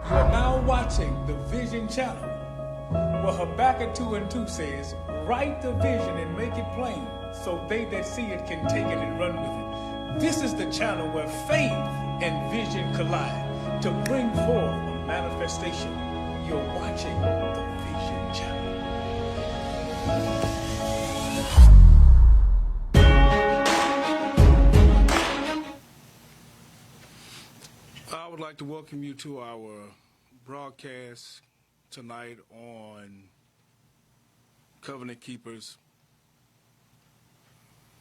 You are now watching the Vision Channel, where Habakkuk 2 and 2 says, write the vision and make it plain, so they that see it can take it and run with it. This is the channel where faith and vision collide to bring forth a manifestation. You're watching the Vision Channel. I would like to welcome you to our broadcast tonight on Covenant Keepers.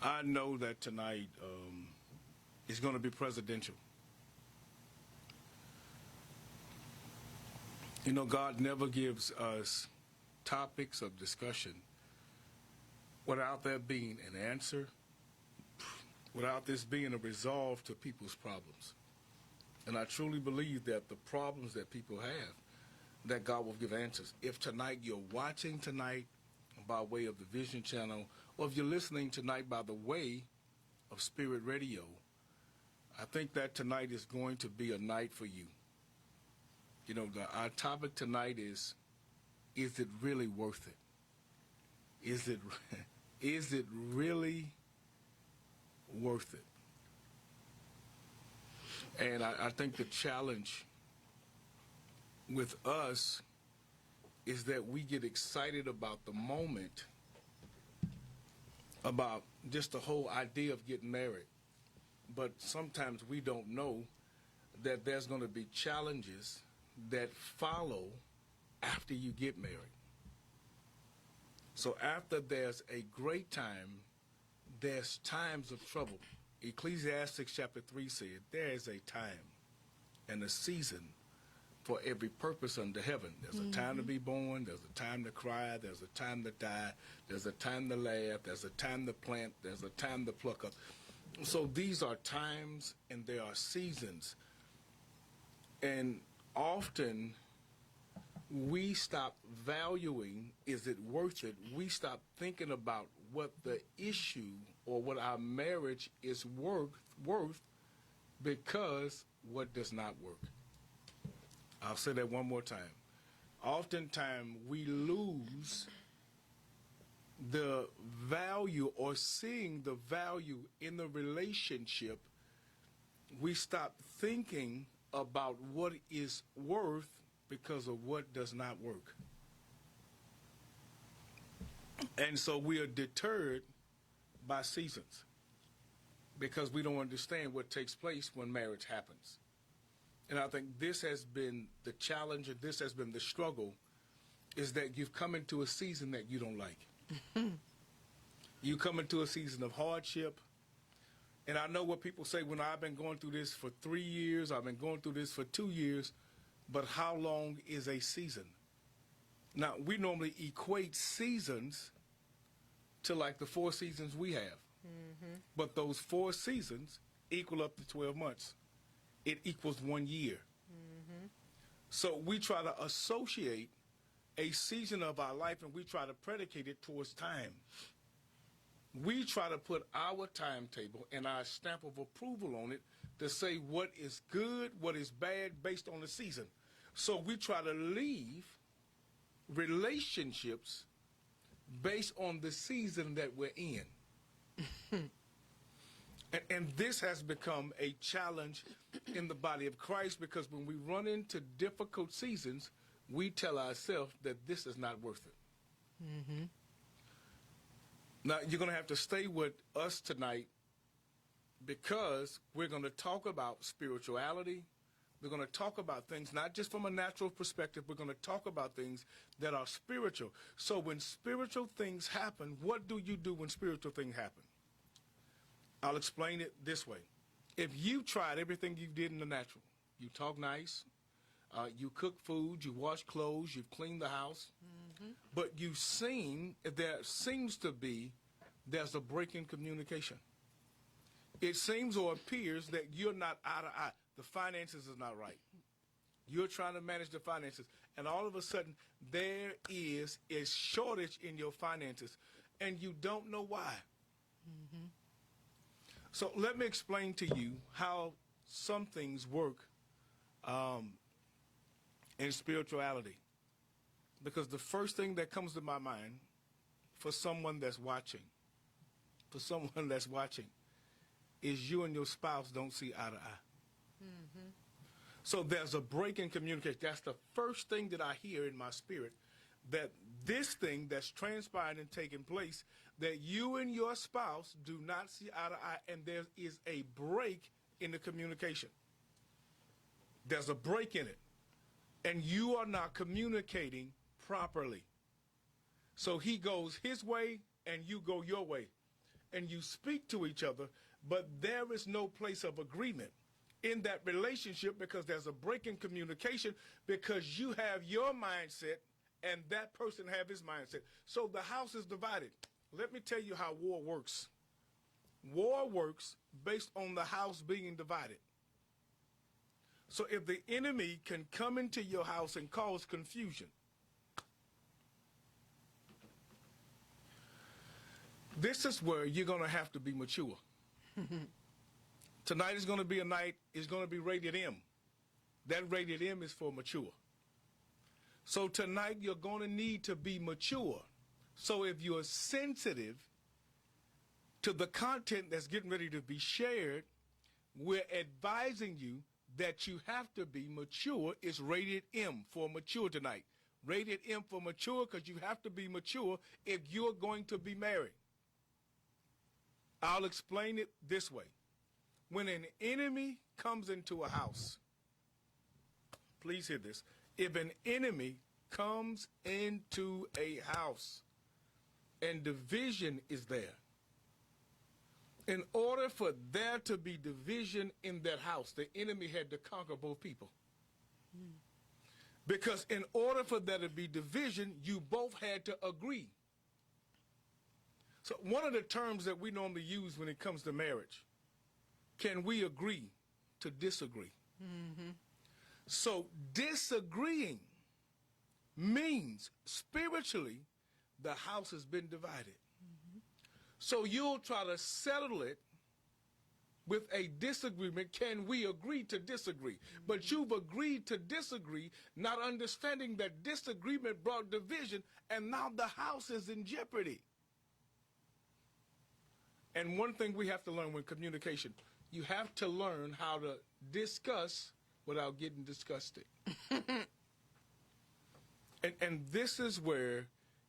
I know that tonight is going to be presidential. You know, God never gives us topics of discussion without there being an answer, without this being a resolve to people's problems. And I truly believe that the problems that people have, that God will give answers. If tonight you're watching tonight by way of the Vision Channel, or if you're listening tonight by the way of Spirit Radio, I think that tonight is going to be a night for you. You know, our topic tonight is it really worth it? Is it really worth it? And I think the challenge with us is that we get excited about the moment, about just the whole idea of getting married. But sometimes we don't know that there's going to be challenges that follow after you get married. So after there's a great time, there's times of trouble. Ecclesiastes chapter 3 said, there is a time and a season for every purpose under heaven. There's a time to be born, there's a time to cry, there's a time to die, there's a time to laugh, there's a time to plant, there's a time to pluck up. So these are times and there are seasons. And often we stop valuing, is it worth it? We stop thinking about what the issue or what our marriage is worth because what does not work. I'll say that one more time. Oftentimes we lose the value or seeing the value in the relationship. We stop thinking about what is worth because of what does not work. And so we are deterred by seasons because we don't understand what takes place when marriage happens. And I think this has been the challenge, and this has been the struggle, is that you've come into a season that you don't like. You come into a season of hardship. And I know what people say when I've been going through this for 3 years, I've been going through this for 2 years, but how long is a season? Now, we normally equate seasons to like the 4 seasons we have. But those 4 seasons equal up to 12 months. It equals 1 year. So we try to associate a season of our life and we try to predicate it towards time. We try to put our timetable and our stamp of approval on it to say what is good, what is bad based on the season. So we try to leave relationships based on the season that we're in. And this has become a challenge in the body of Christ because when we run into difficult seasons, we tell ourselves that this is not worth it. Now, you're going to have to stay with us tonight because we're going to talk about spirituality. We're going to talk about things not just from a natural perspective. We're going to talk about things that are spiritual. So when spiritual things happen, what do you do when spiritual things happen? I'll explain it this way. If you tried everything you did in the natural, you talk nice, you cook food, you wash clothes, you clean the house, but there seems to be, there's a break in communication. It seems or appears that you're not eye to eye. The finances is not right. You're trying to manage the finances, and all of a sudden there is a shortage in your finances, and you don't know why. So let me explain to you how some things work in spirituality. Because the first thing that comes to my mind for someone that's watching, is you and your spouse don't see eye to eye. Mm-hmm. So there's a break in communication. That's the first thing that I hear in my spirit, that this thing that's transpiring and taking place, that you and your spouse do not see eye to eye, and there is a break in the communication. There's a break in it, and you are not communicating properly. So he goes his way and you go your way, and you speak to each other, but there is no place of agreement in that relationship because there's a break in communication, because you have your mindset and that person have his mindset. So the house is divided. Let me tell you how war works. War works based on the house being divided. So if the enemy can come into your house and cause confusion, this is where you're going to have to be mature. Tonight is going to be a night, it's going to be rated M. That rated M is for mature. So tonight you're going to need to be mature. So if you're sensitive to the content that's getting ready to be shared, we're advising you that you have to be mature. It's rated M for mature tonight. Rated M for mature because you have to be mature if you're going to be married. I'll explain it this way. When an enemy comes into a house, please hear this. If an enemy comes into a house and division is there, in order for there to be division in that house, the enemy had to conquer both people. Because in order for there to be division, you both had to agree. So one of the terms that we normally use when it comes to marriage, can we agree to disagree? Mm-hmm. So disagreeing means spiritually the house has been divided. Mm-hmm. So you'll try to settle it with a disagreement. Can we agree to disagree? Mm-hmm. But you've agreed to disagree, not understanding that disagreement brought division, and now the house is in jeopardy. And one thing we have to learn with communication, you have to learn how to discuss without getting disgusted. and this is where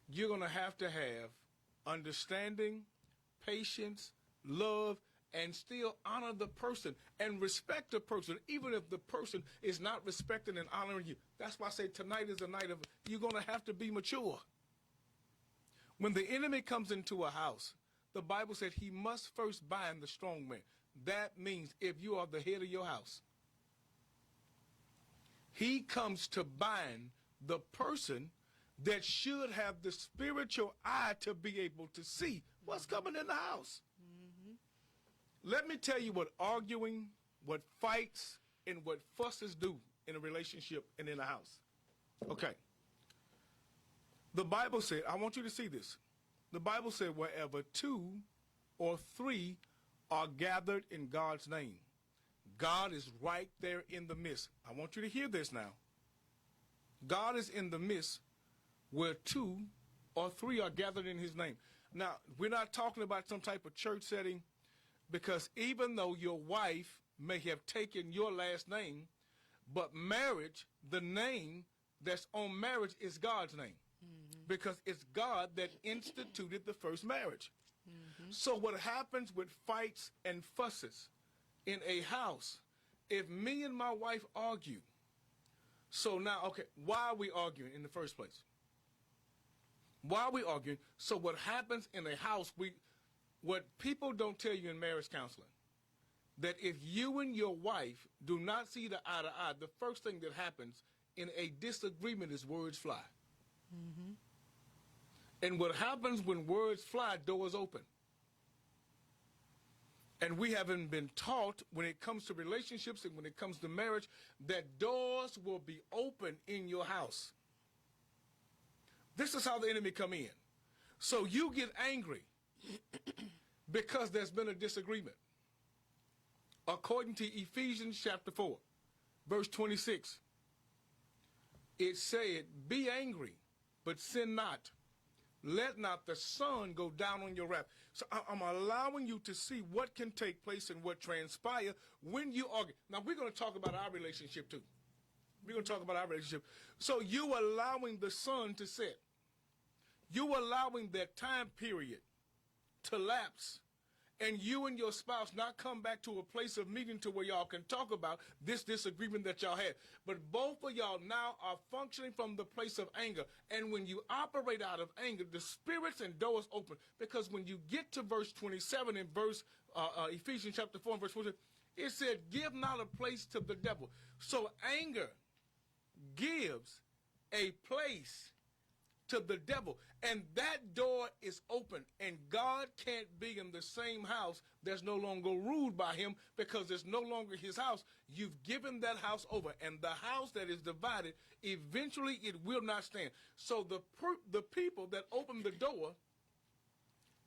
you're going to have understanding, patience, love, and still honor the person and respect the person, even if the person is not respecting and honoring you. That's why I say tonight is a night of, you're going to have to be mature. When the enemy comes into a house, the Bible said he must first bind the strong man. That means if you are the head of your house, he comes to bind the person that should have the spiritual eye to be able to see what's coming in the house. Mm-hmm. Let me tell you what arguing, what fights, and what fusses do in a relationship and in a house. Okay. The Bible said, I want you to see this. The Bible said, wherever 2 or 3 are gathered in God's name, God is right there in the midst. I want you to hear this now. God is in the midst where 2 or 3 are gathered in his name. Now, we're not talking about some type of church setting, because even though your wife may have taken your last name, but marriage, the name that's on marriage is God's name. Because it's God that instituted the first marriage. Mm-hmm. So what happens with fights and fusses in a house, if me and my wife argue, so now, okay, why are we arguing in the first place? Why are we arguing? So what happens in a house, what people don't tell you in marriage counseling, that if you and your wife do not see the eye to eye, the first thing that happens in a disagreement is words fly. Mm-hmm. And what happens when words fly, doors open. And we haven't been taught when it comes to relationships and when it comes to marriage that doors will be open in your house. This is how the enemy come in. So you get angry because there's been a disagreement. According to Ephesians chapter 4, verse 26, it said, be angry, but sin not. Let not the sun go down on your wrath. So I'm allowing you to see what can take place and what transpire when you argue. Now, we're going to talk about our relationship, too. We're going to talk about our relationship. So you allowing the sun to set. You allowing that time period to lapse. And you and your spouse not come back to a place of meeting to where y'all can talk about this disagreement that y'all had. But both of y'all now are functioning from the place of anger. And when you operate out of anger, the spirits and doors open. Because when you get to verse 27 in Ephesians chapter 4 and verse 14, it said, give not a place to the devil. So anger gives a place to the devil, and that door is open, and God can't be in the same house that's no longer ruled by him, because it's no longer his house. You've given that house over, and the house that is divided, eventually it will not stand. So the people that open the door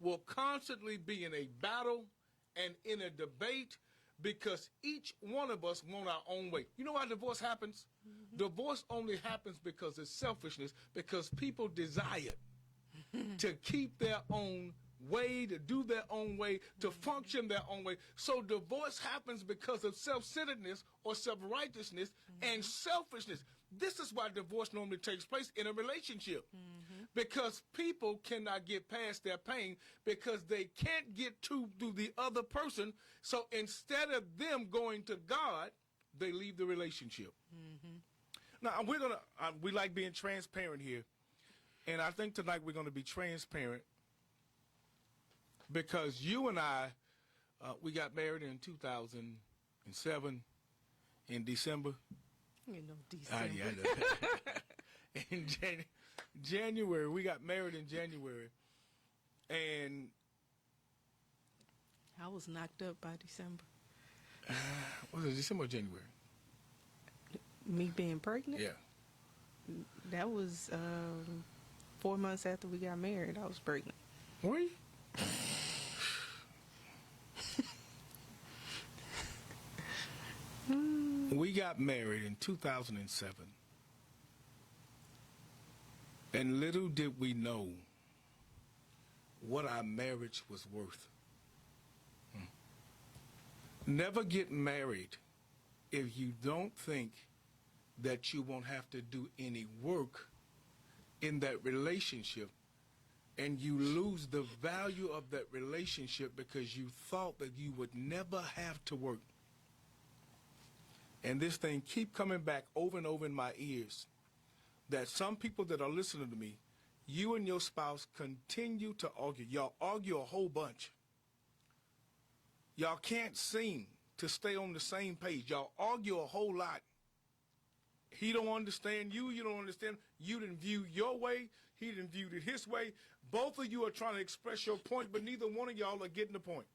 will constantly be in a battle and in a debate, because each one of us want our own way. You know why divorce happens? Mm-hmm. Divorce only happens because of selfishness, because people desire to keep their own way, to do their own way, to function their own way. So divorce happens because of self-centeredness or self-righteousness and selfishness. This is why divorce normally takes place in a relationship. Because people cannot get past their pain, because they can't get to the other person. So instead of them going to God, they leave the relationship. Now, we like being transparent here. And I think tonight we're going to be transparent, because you and I, we got married in 2007 in December. You know, December. Yeah, in January, we got married in January, and I was knocked up by December. Was it December or January? Me being pregnant? Yeah. That was 4 months after we got married. I was pregnant. Were you? We got married in 2007. And little did we know what our marriage was worth. Never get married if you don't think that you won't have to do any work in that relationship, and you lose the value of that relationship because you thought that you would never have to work. And this thing keep coming back over and over in my ears, that some people that are listening to me, you and your spouse continue to argue. Y'all argue a whole bunch. Y'all can't seem to stay on the same page. Y'all argue a whole lot. He don't understand you. You don't understand. You didn't view your way. He didn't view it his way. Both of you are trying to express your point, but neither one of y'all are getting the point.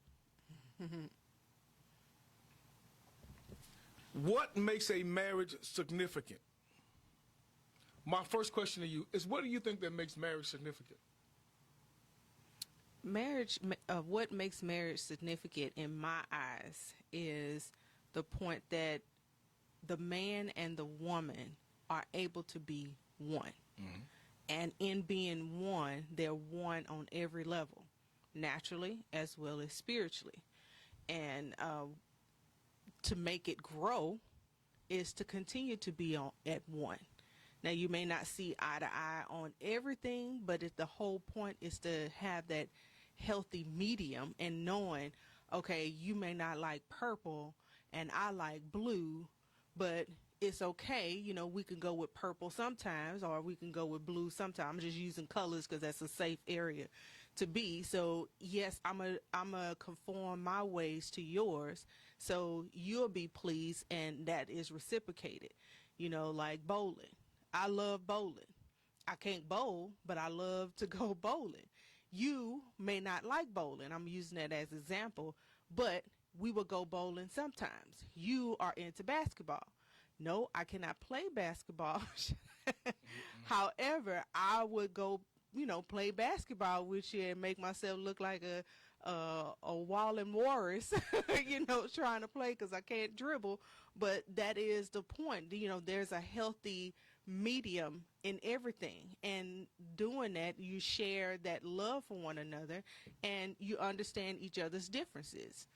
What makes a marriage significant? My first question to you is, what do you think that makes marriage significant? What makes marriage significant in my eyes is the point that the man and the woman are able to be one. Mm-hmm. And in being one, they're one on every level, naturally as well as spiritually. And to make it grow is to continue to be at one. Now, you may not see eye to eye on everything, but the whole point is to have that healthy medium, and knowing, okay, you may not like purple and I like blue, but it's okay. You know, we can go with purple sometimes, or we can go with blue sometimes. I'm just using colors because that's a safe area to be. So yes, I'm a conform my ways to yours, so you'll be pleased, and that is reciprocated. You know, like bowling. I love bowling. I can't bowl, but I love to go bowling. You may not like bowling. I'm using that as an example, but we will go bowling sometimes. You are into basketball. No, I cannot play basketball. However, I would go, play basketball with you and make myself look like a Wallen Morris, trying to play because I can't dribble. But that is the point. There's a healthy medium in everything, and doing that you share that love for one another and you understand each other's differences.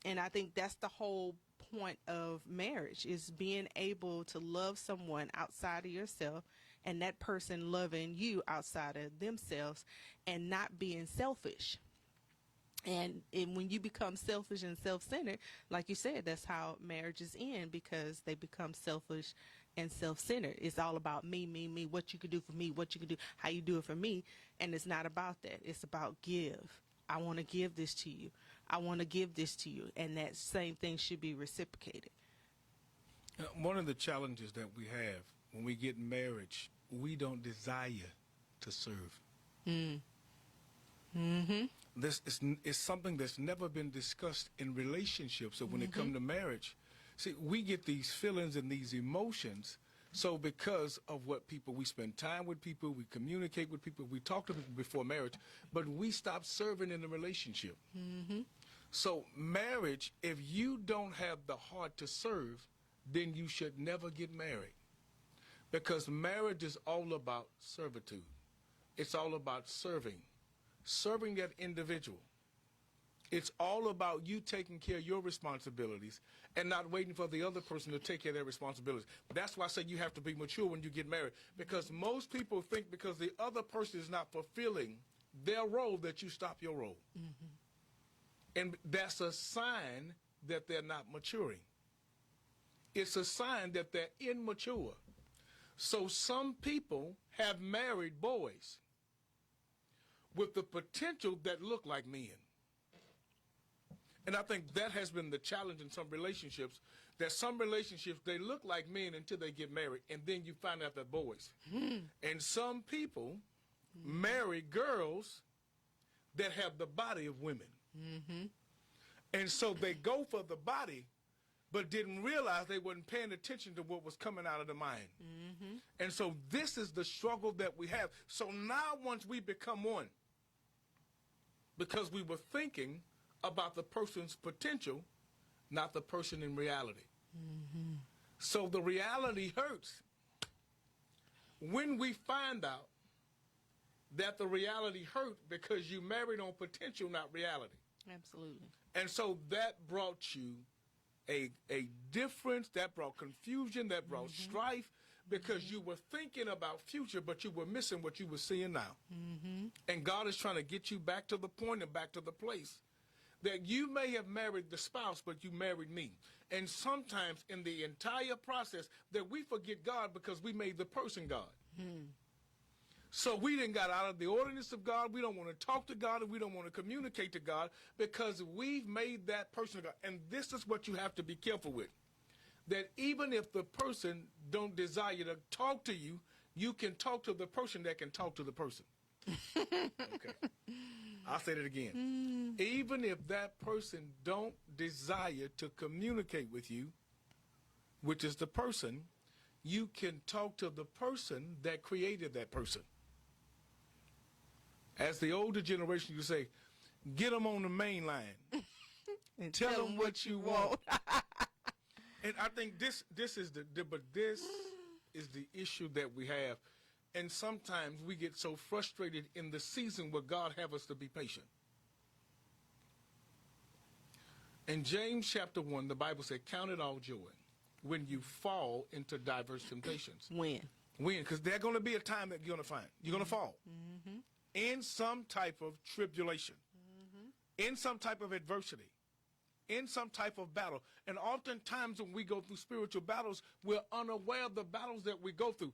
And I think that's the whole point of marriage, is being able to love someone outside of yourself and that person loving you outside of themselves, and not being selfish. And when you become selfish and self-centered, like you said, that's how marriages end, because they become selfish and self-centered. It's all about me, me, me, what you can do for me, what you can do, how you do it for me. And it's not about that. It's about give. I want to give this to you. I want to give this to you. And that same thing should be reciprocated. One of the challenges that we have when we get marriage, we don't desire to serve. This is something that's never been discussed in relationships. So when it comes to marriage, see, we get these feelings and these emotions. So because of what people, we spend time with people, we communicate with people, we talk to people before marriage, but we stop serving in the relationship. So marriage, if you don't have the heart to serve, then you should never get married. Because marriage is all about servitude. It's all about serving that individual. It's all about you taking care of your responsibilities and not waiting for the other person to take care of their responsibilities. That's why I say you have to be mature when you get married, because most people think because the other person is not fulfilling their role that you stop your role. And that's a sign that they're not maturing. It's a sign that they're immature. So some people have married boys with the potential that look like men. And I think that has been the challenge in some relationships, that some relationships, they look like men until they get married, and then you find out they're boys. And some people marry girls that have the body of women. And so they go for the body, but didn't realize they weren't paying attention to what was coming out of the mind. And so this is the struggle that we have. So now once we become one, because we were thinking about the person's potential, not the person in reality. So the reality hurts when we find out that the reality hurt because you married on potential, not reality. Absolutely. And so that brought you a difference, that brought confusion, that brought strife, because you were thinking about future, but you were missing what you were seeing now. And God is trying to get you back to the point and back to the place that you may have married the spouse, but you married me. And sometimes in the entire process that we forget God because we made the person God. So we didn't got out of the ordinance of God. We don't want to talk to God, and we don't want to communicate to God because we've made that person God. And this is what you have to be careful with. That even if the person don't desire to talk to you, you can talk to the person that can talk to the person. Okay. I'll say that again. Even if that person don't desire to communicate with you, which is the person, you can talk to the person that created that person. As the older generation, you say, get them on the main line. And tell them what you want. And I think this is the issue that we have. And sometimes we get so frustrated in the season where God have us to be patient. In James chapter 1, the Bible said, count it all joy when you fall into diverse temptations. When? Because there's going to be a time that you're going to find. You're going to fall. In some type of tribulation. In some type of adversity. In some type of battle. And oftentimes when we go through spiritual battles, we're unaware of the battles that we go through.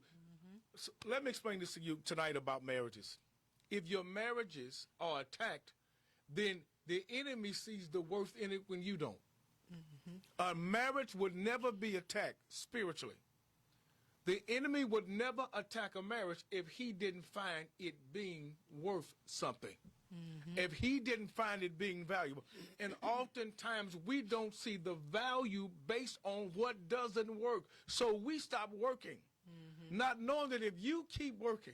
So let me explain this to you tonight about marriages. If your marriages are attacked, then the enemy sees the worth in it when you don't. A marriage would never be attacked spiritually. The enemy would never attack a marriage if he didn't find it being worth something. If he didn't find it being valuable. And oftentimes we don't see the value based on what doesn't work. So we stop working, not knowing that if you keep working,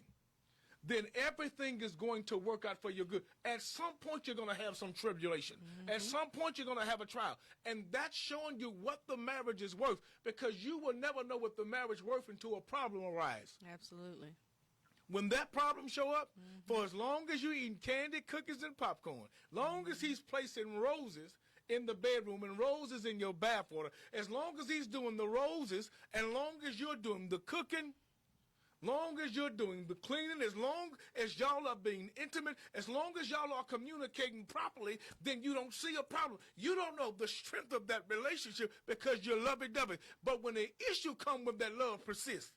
then everything is going to work out for your good. At some point, you're going to have some tribulation. At some point, you're going to have a trial. And that's showing you what the marriage is worth, because you will never know what the marriage is worth until a problem arises. Absolutely. When that problem show up, for as long as you're eating candy, cookies, and popcorn, long as he's placing roses in the bedroom and roses in your bathwater, as long as he's doing the roses, and long as you're doing the cooking, long as you're doing the cleaning, as long as y'all are being intimate, as long as y'all are communicating properly, then you don't see a problem. You don't know the strength of that relationship because you're lovey-dovey. But when the issue comes when that love persists.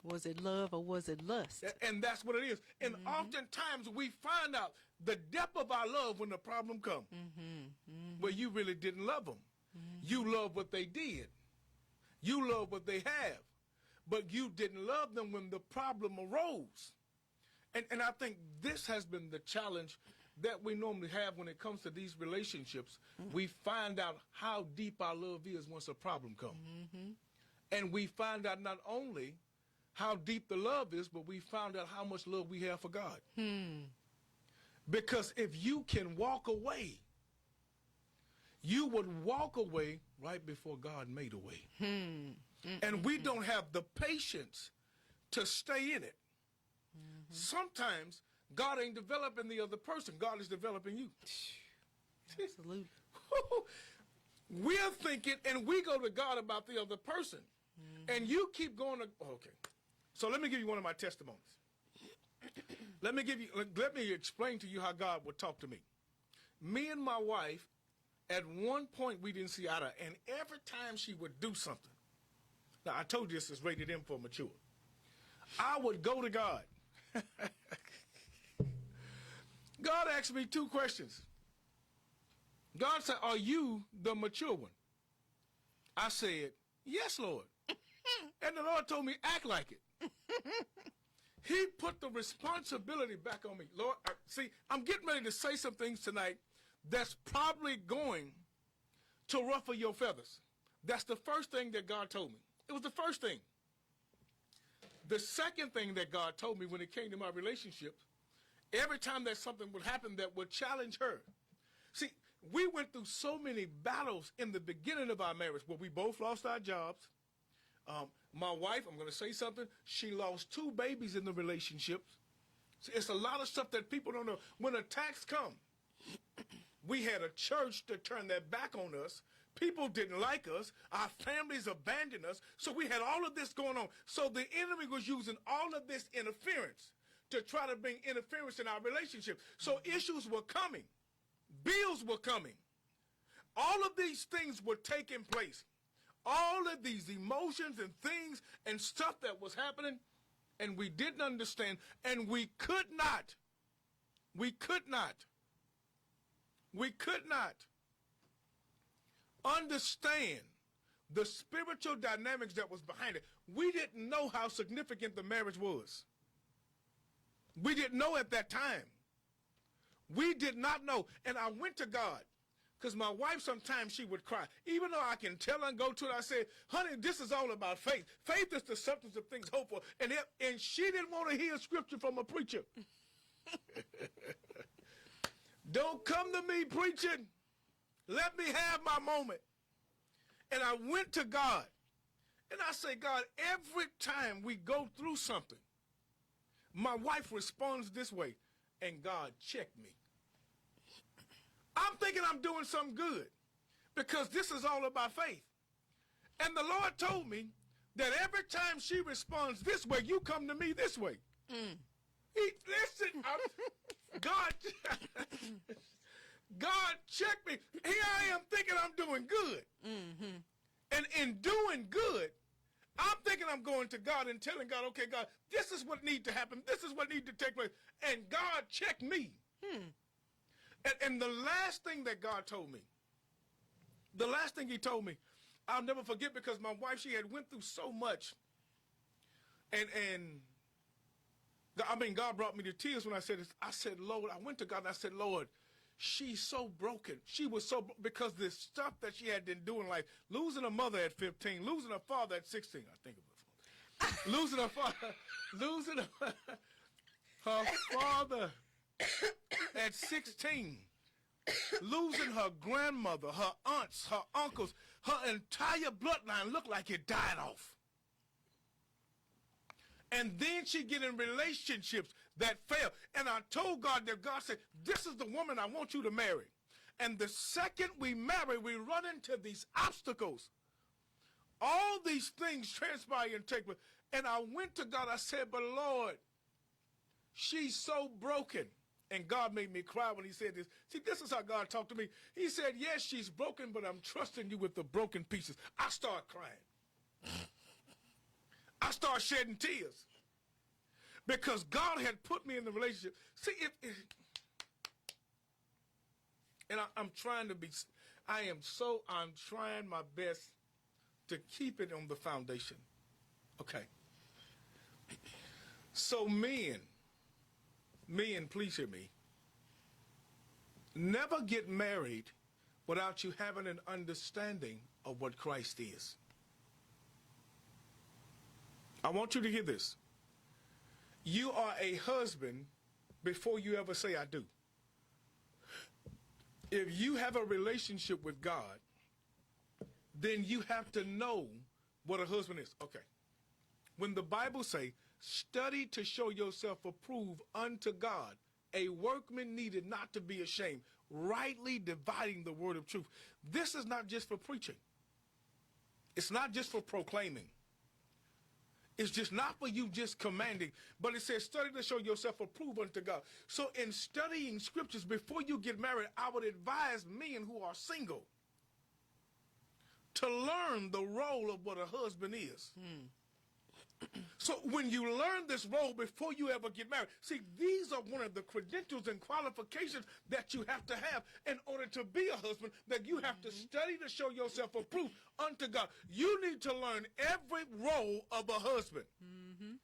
Was it love or was it lust? And that's what it is. And oftentimes we find out the depth of our love when the problem comes. Where you really didn't love them. You love what they did. You love what they have. But you didn't love them when the problem arose. And I think this has been the challenge that we normally have when it comes to these relationships. We find out how deep our love is once a problem comes. And we find out not only how deep the love is, but we found out how much love we have for God. Because if you can walk away, you would walk away right before God made a way. And we don't have the patience to stay in it. Sometimes God ain't developing the other person. God is developing you. Absolutely. We're thinking, and we go to God about the other person. And you keep going to, okay. So let me give you one of my testimonies. Let me explain to you how God would talk to me. Me and my wife, at one point, we didn't see eye to eye. And every time she would do something, now I told you this is rated M for mature, I would go to God. God asked me two questions. God said, are you the mature one? I said, yes, Lord. And the Lord told me, act like it. He put the responsibility back on me. Lord, see, I'm getting ready to say some things tonight that's probably going to ruffle your feathers. That's the first thing that God told me. It was the first thing. The second thing that God told me when it came to my relationships, every time that something would happen that would challenge her. See, we went through so many battles in the beginning of our marriage where we both lost our jobs. My wife, I'm going to say something, she lost 2 babies in the relationship. See, it's a lot of stuff that people don't know. When attacks come, we had a church to turn their back on us. People didn't like us. Our families abandoned us. So we had all of this going on. So the enemy was using all of this interference to try to bring interference in our relationship. So issues were coming. Bills were coming. All of these things were taking place. All of these emotions and things and stuff that was happening, and we didn't understand, and we could not understand the spiritual dynamics that was behind it. We didn't know how significant the marriage was. We didn't know at that time. We did not know. And I went to God. Because my wife, sometimes she would cry. Even though I can tell her and go to her, I said, honey, this is all about faith. Faith is the substance of things hoped for. And she didn't want to hear scripture from a preacher. Don't come to me preaching. Let me have my moment. And I went to God. And I say, God, every time we go through something, my wife responds this way. And God checked me. I'm thinking I'm doing something good because this is all about faith. And the Lord told me that every time she responds this way, you come to me this way. Listen, God checked me. Here I am thinking I'm doing good. And in doing good, I'm thinking I'm going to God and telling God, okay, God, this is what needs to happen. This is what needs to take place. And God checked me. And the last thing that God told me, the last thing he told me, I'll never forget because my wife, she had went through so much. And I mean, God brought me to tears when I said this. I said, Lord, I went to God and I said, Lord, she's so broken. She was so, because this stuff that she had been doing, like losing a mother at 15, losing a father at 16, I think it was. losing her father, losing her father at 16, losing her grandmother, her aunts, her uncles, her entire bloodline looked like it died off. And then she get in relationships that fail. And I told God that God said, this is the woman I want you to marry. And the second we marry, we run into these obstacles. All these things transpire and take place. And I went to God, I said, but Lord, she's so broken. And God made me cry when he said this. See, this is how God talked to me. He said, yes, she's broken, but I'm trusting you with the broken pieces. I start crying. I start shedding tears. Because God had put me in the relationship. See, and I'm trying to be, I'm trying my best to keep it on the foundation. Okay. So men, please hear me. Never get married without you having an understanding of what Christ is. I want you to hear this. You are a husband before you ever say I do. If you have a relationship with God, then you have to know what a husband is. Okay. When the Bible say, study to show yourself approved unto God, a workman needed not to be ashamed, rightly dividing the word of truth. This is not just for preaching. It's not just for proclaiming. It's just not for you just commanding, but it says study to show yourself approved unto God. So in studying scriptures before you get married, I would advise men who are single to learn the role of what a husband is. So when you learn this role before you ever get married, see, these are one of the credentials and qualifications that you have to have in order to be a husband, that you have to study to show yourself approved unto God. You need to learn every role of a husband,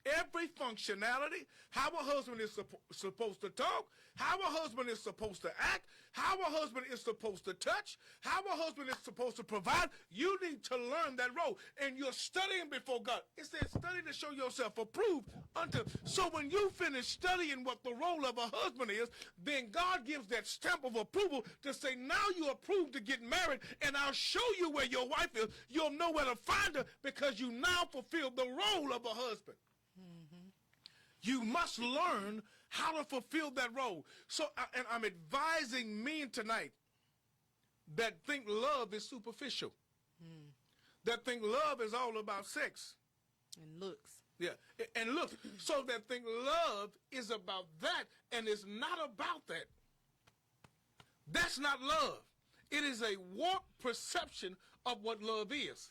every functionality, how a husband is supposed to talk, how a husband is supposed to act, how a husband is supposed to touch, how a husband is supposed to provide. You need to learn that role, and you're studying before God. It says study to show yourself approved unto. So when you finish studying what the role of a husband is, then God gives that stamp of approval to say, now you're approved to get married, and I'll show you where your wife is. You'll know where to find her because you now fulfill the role of a husband. You must learn how to fulfill that role. So, and I'm advising men tonight that think love is superficial. That think love is all about sex. And looks. Yeah, and look, so that think love is about that, and it's not about that. That's not love. It is a warped perception of what love is.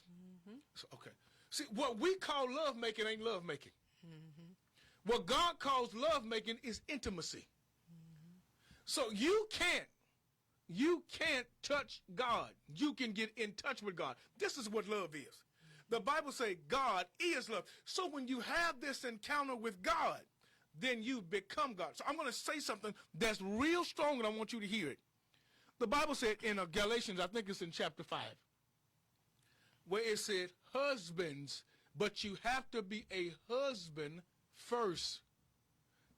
So, okay. See, what we call love making ain't love making. What God calls love making is intimacy. So you can't touch God. You can get in touch with God. This is what love is. The Bible says God is love. So when you have this encounter with God, then you become God. So I'm going to say something that's real strong, and I want you to hear it. The Bible said in Galatians, I think it's in chapter 5, where it said, husbands, but you have to be a husband first.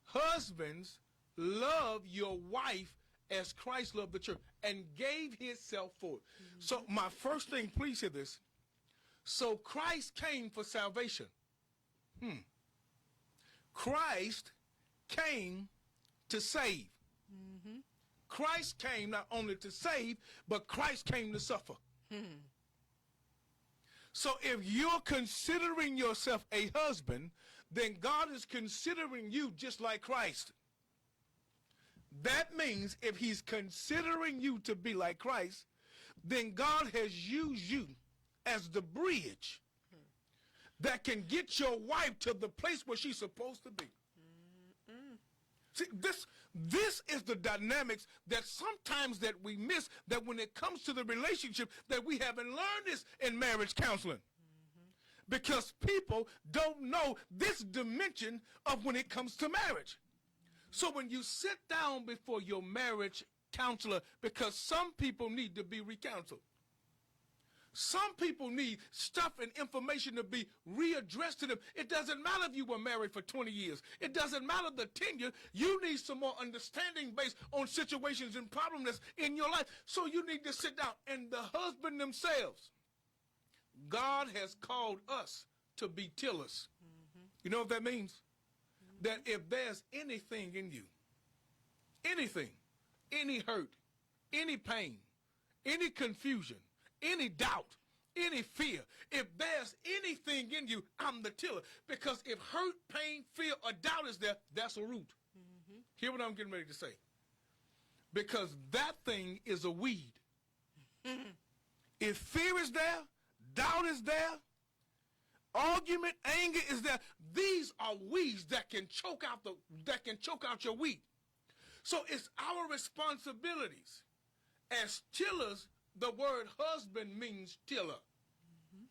Husbands, love your wife as Christ loved the church and gave himself for it. So my first thing, please hear this. So Christ came for salvation. Christ came to save. Christ came not only to save, but Christ came to suffer. So if you're considering yourself a husband, then God is considering you just like Christ. That means if he's considering you to be like Christ, then God has used you as the bridge that can get your wife to the place where she's supposed to be. See, this is the dynamics that sometimes that we miss, that when it comes to the relationship, that we haven't learned this in marriage counseling. Because people don't know this dimension of when it comes to marriage. So when you sit down before your marriage counselor, because some people need to be recounseled. Some people need stuff and information to be readdressed to them. It doesn't matter if you were married for 20 years. It doesn't matter the tenure. You need some more understanding based on situations and problems that's in your life. So you need to sit down. And the husband themselves, God has called us to be tillers. Mm-hmm. You know what that means? Mm-hmm. That if there's anything in you, anything, any hurt, any pain, any confusion, any doubt, any fear, if there's anything in you, I'm the tiller. Because if hurt, pain, fear, or doubt is there, that's a root. Mm-hmm. Hear what I'm getting ready to say. Because that thing is a weed. Mm-hmm. If fear is there, doubt is there, argument, anger is there, these are weeds that can choke out your wheat. So it's our responsibilities as tillers. The word husband means tiller. Mm-hmm.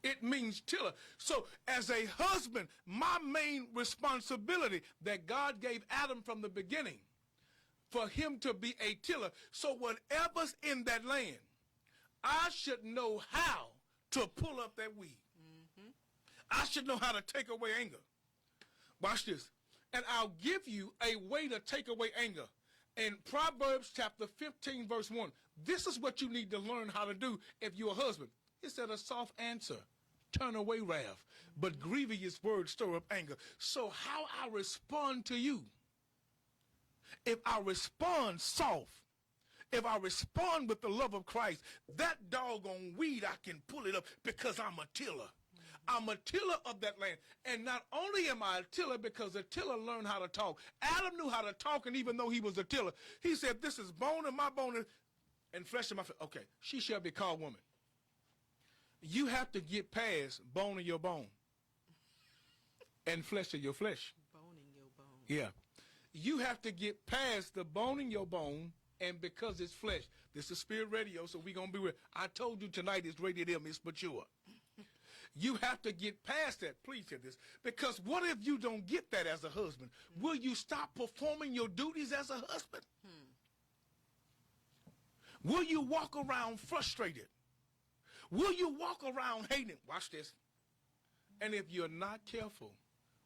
It means tiller. So as a husband, my main responsibility that God gave Adam from the beginning, for him to be a tiller. So whatever's in that land, I should know how to pull up that weed. Mm-hmm. I should know how to take away anger. Watch this. And I'll give you a way to take away anger. In Proverbs chapter 15, verse 1, this is what you need to learn how to do if you're a husband. It said a soft answer, turn away wrath, but grievous words stir up anger. So how I respond to you, if I respond soft, if I respond with the love of Christ, that doggone weed, I can pull it up because I'm a tiller. I'm a tiller of that land. And not only am I a tiller, because a tiller learned how to talk. Adam knew how to talk, and even though he was a tiller, he said, this is bone of my bone and flesh of my flesh. Okay, she shall be called woman. You have to get past bone of your bone and flesh of your flesh. Bone in your bone. Yeah. You have to get past the bone in your bone, and because it's flesh. This is Spirit Radio, so we're going to be real. I told you tonight is rated M, it's mature. You have to get past that. Please hear this. Because what if you don't get that as a husband? Will you stop performing your duties as a husband? Will you walk around frustrated? Will you walk around hating? Watch this. And if you're not careful,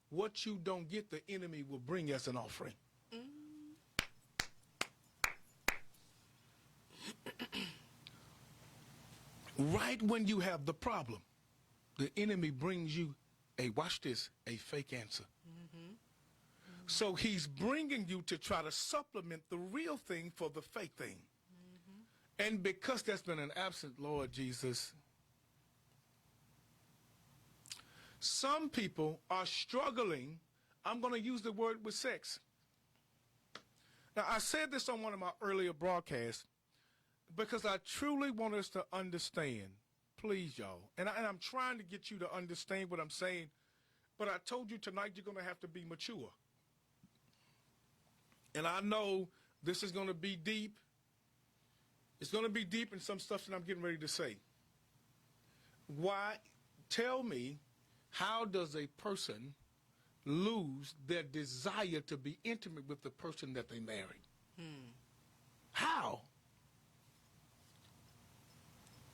what you don't get, the enemy will bring as an offering. Right when you have the problem, the enemy brings you watch this, a fake answer. Mm-hmm. Mm-hmm. So he's bringing you to try to supplement the real thing for the fake thing. Mm-hmm. And because there's been an absent Lord Jesus, some people are struggling, I'm going to use the word, with sex. Now, I said this on one of my earlier broadcasts because I truly want us to understand. Please, y'all. And I'm trying to get you to understand what I'm saying. But I told you tonight you're going to have to be mature. And I know this is going to be deep. It's going to be deep in some stuff that I'm getting ready to say. Why? Tell me, how does a person lose their desire to be intimate with the person that they married? How?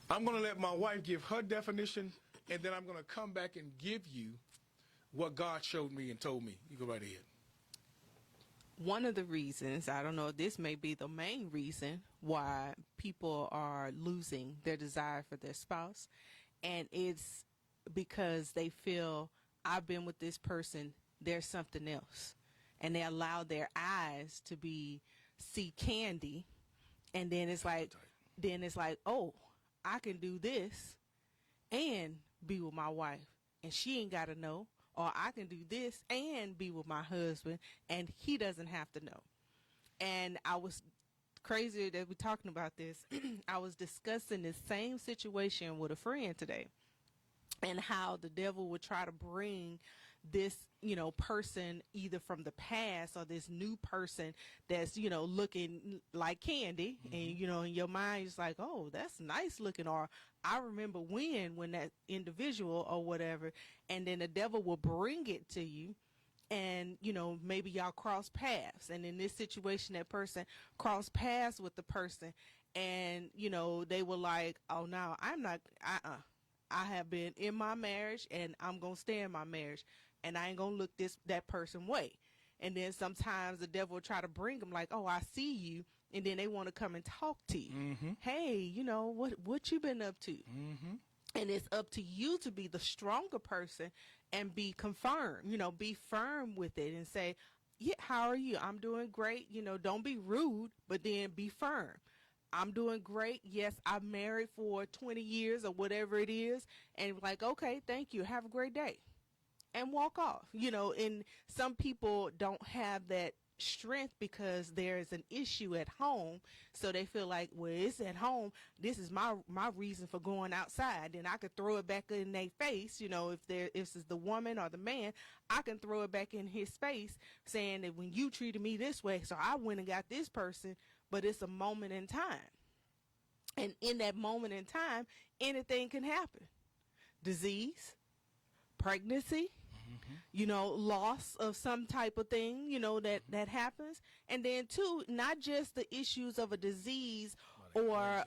I'm going to let my wife give her definition, and then I'm going to come back and give you what God showed me and told me. You go right ahead. One of the reasons, I don't know, this may be the main reason why people are losing their desire for their spouse, and it's because they feel, I've been with this person, there's something else. And they allow their eyes to see candy, and then it's like, oh, I can do this and be with my wife, and she ain't got to know. Or I can do this and be with my husband, and he doesn't have to know. And I was crazy that we're talking about this. I was discussing this same situation with a friend today, and how the devil would try to bring this, person either from the past or this new person that's, looking like candy. Mm-hmm. And, in your mind, it's like, oh, that's nice looking. Or I remember when that individual or whatever, and then the devil will bring it to you. And, maybe y'all cross paths. And in this situation, that person crossed paths with the person. and they were like, oh no, I'm not, I have been in my marriage and I'm gonna stay in my marriage, and I ain't gonna look that person way. And then sometimes the devil will try to bring them like, oh, I see you, and then they want to come and talk to you. Hey, what you been up to? And it's up to you to be the stronger person and be confirmed, be firm with it and say, yeah, how are you? I'm doing great. Don't be rude, but then be firm. I'm doing great. Yes, I'm married for 20 years or whatever it is. And like, okay, thank you. Have a great day. And walk off. And some people don't have that strength because there's an issue at home, so they feel like, well, it's at home, this is my reason for going outside, and I could throw it back in their face. If it's the woman or the man, I can throw it back in his face saying that when you treated me this way, so I went and got this person. But it's a moment in time, and in that moment in time, anything can happen. Disease, pregnancy, loss of some type of thing, that happens. And then too, not just the issues of a disease or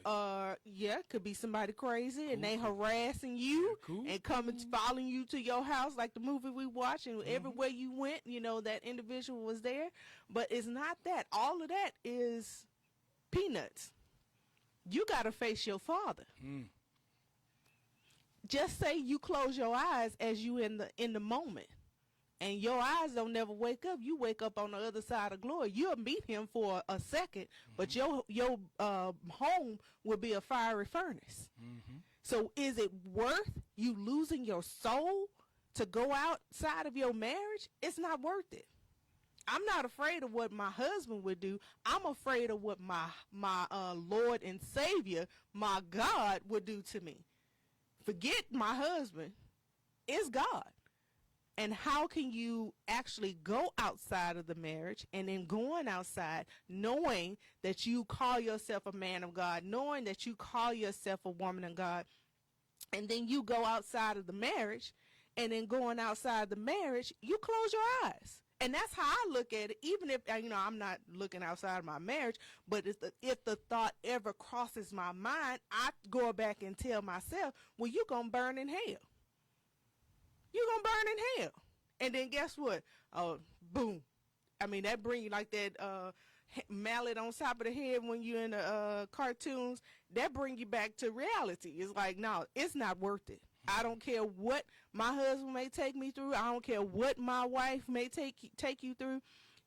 could be somebody crazy and they harassing you and coming following you to your house, like the movie we watched, and everywhere you went, that individual was there. But it's not that. All of that is peanuts. You got to face your Father. Just say you close your eyes as you in the moment, and your eyes don't never wake up. You wake up on the other side of glory. You'll meet him for a second, but your home will be a fiery furnace. So is it worth you losing your soul to go outside of your marriage? It's not worth it. I'm not afraid of what my husband would do. I'm afraid of what my Lord and Savior, my God, would do to me. Forget my husband. It's God. And how can you actually go outside of the marriage, and then going outside knowing that you call yourself a man of God, knowing that you call yourself a woman of God, and then you go outside of the marriage, and then going outside the marriage, you close your eyes. And that's how I look at it. Even if, I'm not looking outside of my marriage, but if the thought ever crosses my mind, I go back and tell myself, well, you're going to burn in hell. You're going to burn in hell. And then guess what? Oh, boom. That bring you like that mallet on top of the head when you're in the cartoons. That bring you back to reality. It's like, no, it's not worth it. I don't care what my husband may take me through. I don't care what my wife may take you through.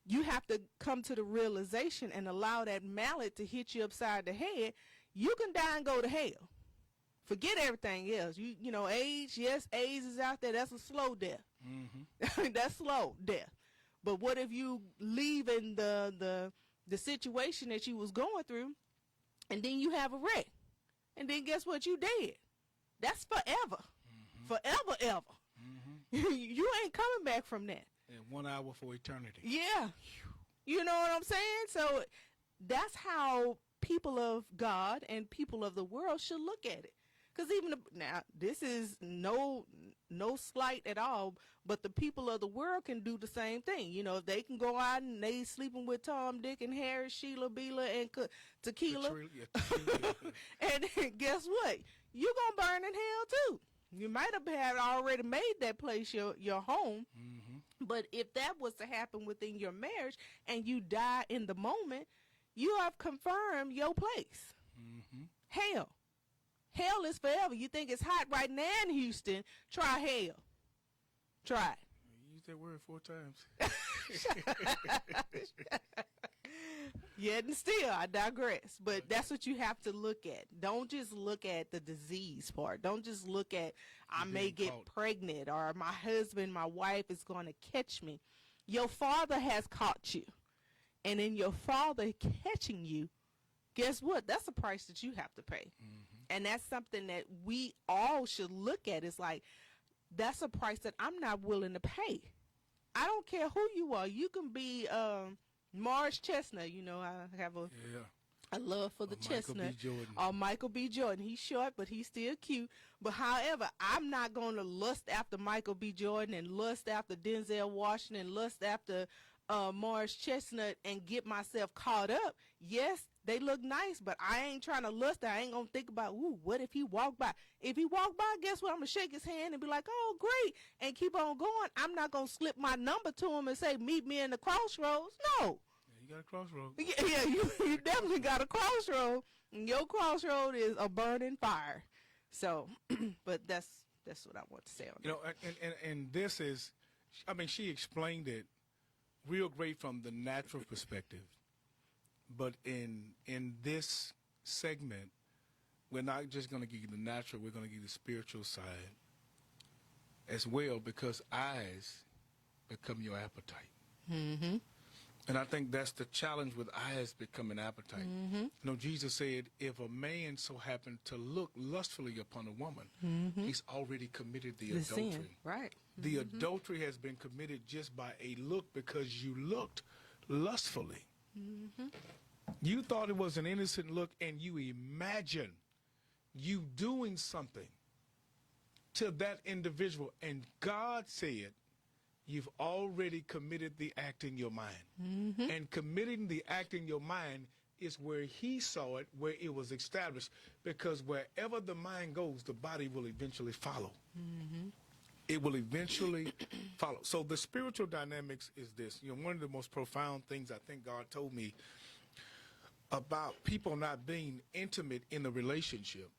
You have to come to the realization and allow that mallet to hit you upside the head. You can die and go to hell. Forget everything else. AIDS, yes, AIDS is out there. That's a slow death. That's slow death. But what if you leave in the situation that you was going through, and then you have a wreck, and then guess what? You dead. That's forever. Forever, ever. You ain't coming back from that. And 1 hour for eternity. Yeah. You know what I'm saying? So that's how people of God and people of the world should look at it. Because now, this is no slight at all, but the people of the world can do the same thing. If they can go out and they sleeping with Tom, Dick, and Harry, Sheila, Bila, and Tequila. And guess what? You're going to burn in hell too. You might have already made that place your home. But if that was to happen within your marriage and you die in the moment, you have confirmed your place. Hell. Hell is forever. You think it's hot right now in Houston? Try hell. Try it. You use that word 4 times. Yet and still, I digress. But that's what you have to look at. Don't just look at the disease part. Don't just look at I may get pregnant, or my husband, my wife is going to catch me. Your Father has caught you. And in your Father catching you, guess what? That's a price that you have to pay. And that's something that we all should look at. It's like, that's a price that I'm not willing to pay. I don't care who you are. You can be Morris Chestnut. I have a love for the chestnut. Or Michael B. Jordan. He's short, but he's still cute. But however, I'm not going to lust after Michael B. Jordan and lust after Denzel Washington, lust after Morris Chestnut and get myself caught up. Yes, They look nice, but I ain't trying to lust. I ain't gonna think about, ooh, what if he walked by? If he walked by, guess what? I'm gonna shake his hand and be like, oh, great, and keep on going. I'm not gonna slip my number to him and say, meet me in the crossroads. No. Yeah, you got a crossroad. Yeah, you definitely got a crossroad. And your crossroad is a burning fire. So, but that's what I want to say on that. You know, and this is, I mean, she explained it real great from the natural perspective. But in this segment, we're not just going to give you the natural, we're going to give you the spiritual side as well, because eyes become your appetite. Mm-hmm. And I think that's the challenge with eyes becoming appetite. Mm-hmm. You know, Jesus said, if a man so happened to look lustfully upon a woman, Mm-hmm. he's already committed the The adultery. sin, right? The adultery has been committed just by a look, because you looked lustfully. Mm-hmm. You thought it was an innocent look, and you imagine you doing something to that individual. And God said, you've already committed the act in your mind. Mm-hmm. And committing the act in your mind is where he saw it, where it was established. Because wherever the mind goes, the body will eventually follow. Mm-hmm. It will eventually follow. So the spiritual dynamics is this. You know, one of the most profound things I think God told me about people not being intimate in a relationship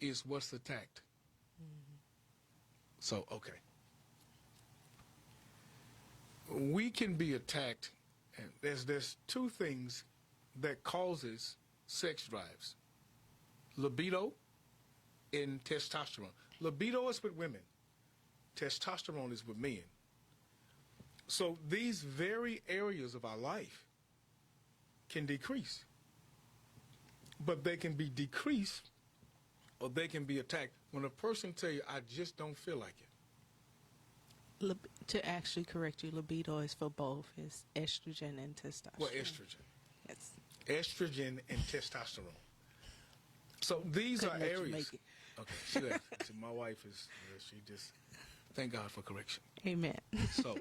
is what's attacked. Mm-hmm. So, okay. We can be attacked, and there's two things that causes sex drives. Libido and testosterone. Libido is with women. Testosterone is with men. So these very areas of our life can decrease. But they can be decreased or they can be attacked when a person tell you, I just don't feel like it. To actually correct you, libido is for both. It's estrogen and testosterone. Well, estrogen. Yes. Estrogen and testosterone. So these Couldn't are let you areas. make it. Okay, see that? See, my wife is, she just, thank God for correction. Amen. So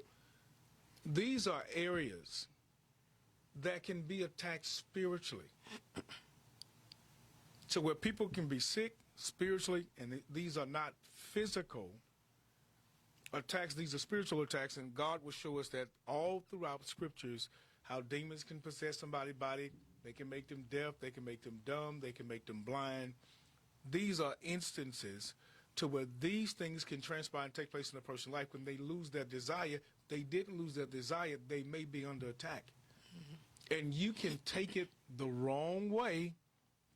these are areas that can be attacked spiritually. So where people can be sick spiritually, and these are not physical attacks, these are spiritual attacks, and God will show us that all throughout scriptures, how demons can possess somebody's body. They can make them deaf, they can make them dumb, they can make them blind. These are instances to where these things can transpire and take place in a person's life. When they lose their desire, they didn't lose their desire, they may be under attack. Mm-hmm. And you can take it the wrong way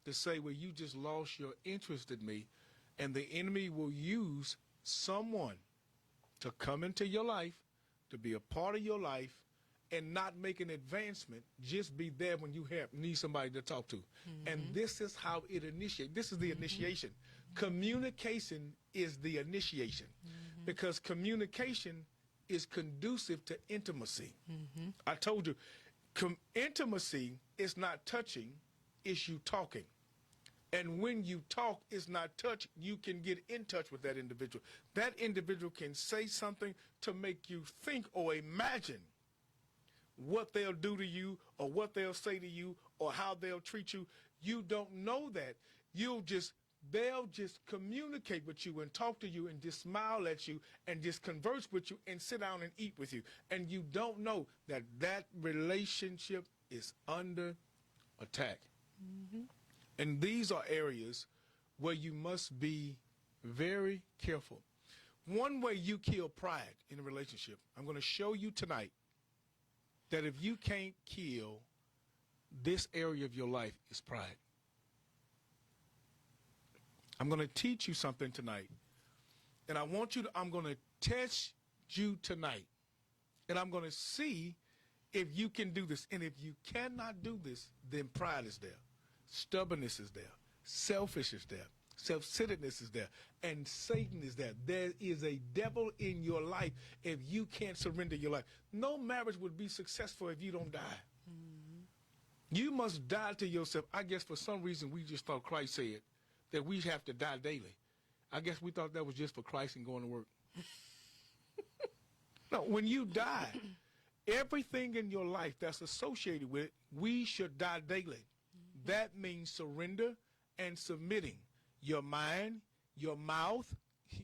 to say, well, you just lost your interest in me, and the enemy will use someone to come into your life, to be a part of your life, and not make an advancement, just be there when you need somebody to talk to. Mm-hmm. And this is how it initiates. This is the initiation. Communication is the initiation, because communication is conducive to intimacy. I told you, intimacy is not touching, it's you talking. And when you talk, it's not touch, you can get in touch with that individual. That individual can say something to make you think or imagine what they'll do to you, or what they'll say to you, or how they'll treat you. You don't know that. They'll just communicate with you and talk to you and just smile at you and just converse with you and sit down and eat with you. And you don't know that that relationship is under attack. Mm-hmm. And these are areas where you must be very careful. One way you kill pride in a relationship, I'm going to show you tonight that if you can't kill this area of your life, is pride. I'm going to teach you something tonight. And I'm going to test you tonight. And I'm going to see if you can do this. And if you cannot do this, then pride is there. Stubbornness is there. Selfish is there. Self-centeredness is there. And Satan is there. There is a devil in your life if you can't surrender your life. No marriage would be successful if you don't die. Mm-hmm. You must die to yourself. I guess for some reason we just thought Christ said that we have to die daily. I guess we thought that was just for Christ and going to work. No, when you die, everything in your life that's associated with it, we should die daily. That means surrender and submitting. Your mind, your mouth,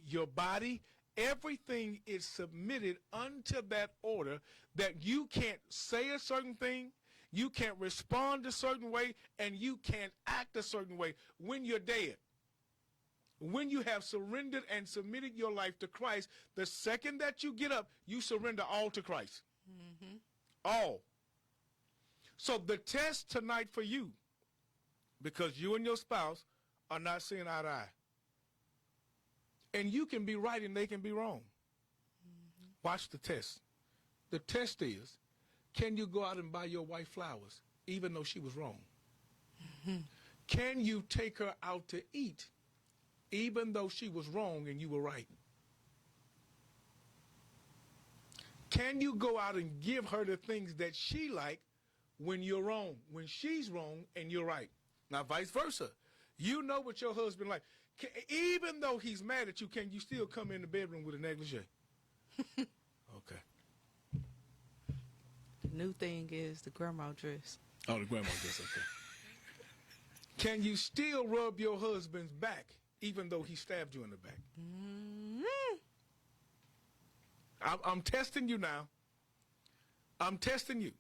your body, everything is submitted unto that order, that you can't say a certain thing, you can't respond a certain way, and you can't act a certain way when you're dead. When you have surrendered and submitted your life to Christ, the second that you get up, you surrender all to Christ. All. So the test tonight for you, because you and your spouse are not seeing eye to eye. And you can be right and they can be wrong. Watch the test. The test is, can you go out and buy your wife flowers even though she was wrong? Can you take her out to eat even though she was wrong and you were right? Can you go out and give her the things that she likes when you're wrong, when she's wrong and you're right? Now, vice versa. You know what your husband like. Even though he's mad at you, can you still come in the bedroom with a negligee? Okay. The new thing is the grandma dress. Oh, the grandma dress, okay. Can you still rub your husband's back even though he stabbed you in the back? I'm testing you now. I'm testing you.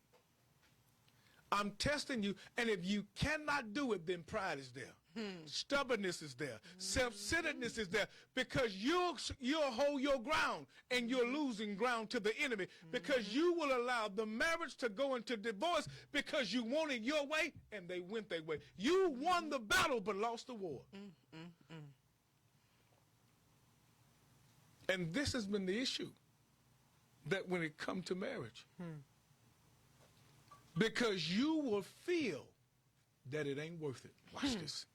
I'm testing you, and if you cannot do it, then pride is there. Stubbornness is there. Self-centeredness is there, because you'll hold your ground, and you're losing ground to the enemy, because you will allow the marriage to go into divorce because you wanted your way, and they went their way. You won the battle but lost the war. And this has been the issue, that when it comes to marriage, because you will feel that it ain't worth it. Watch this.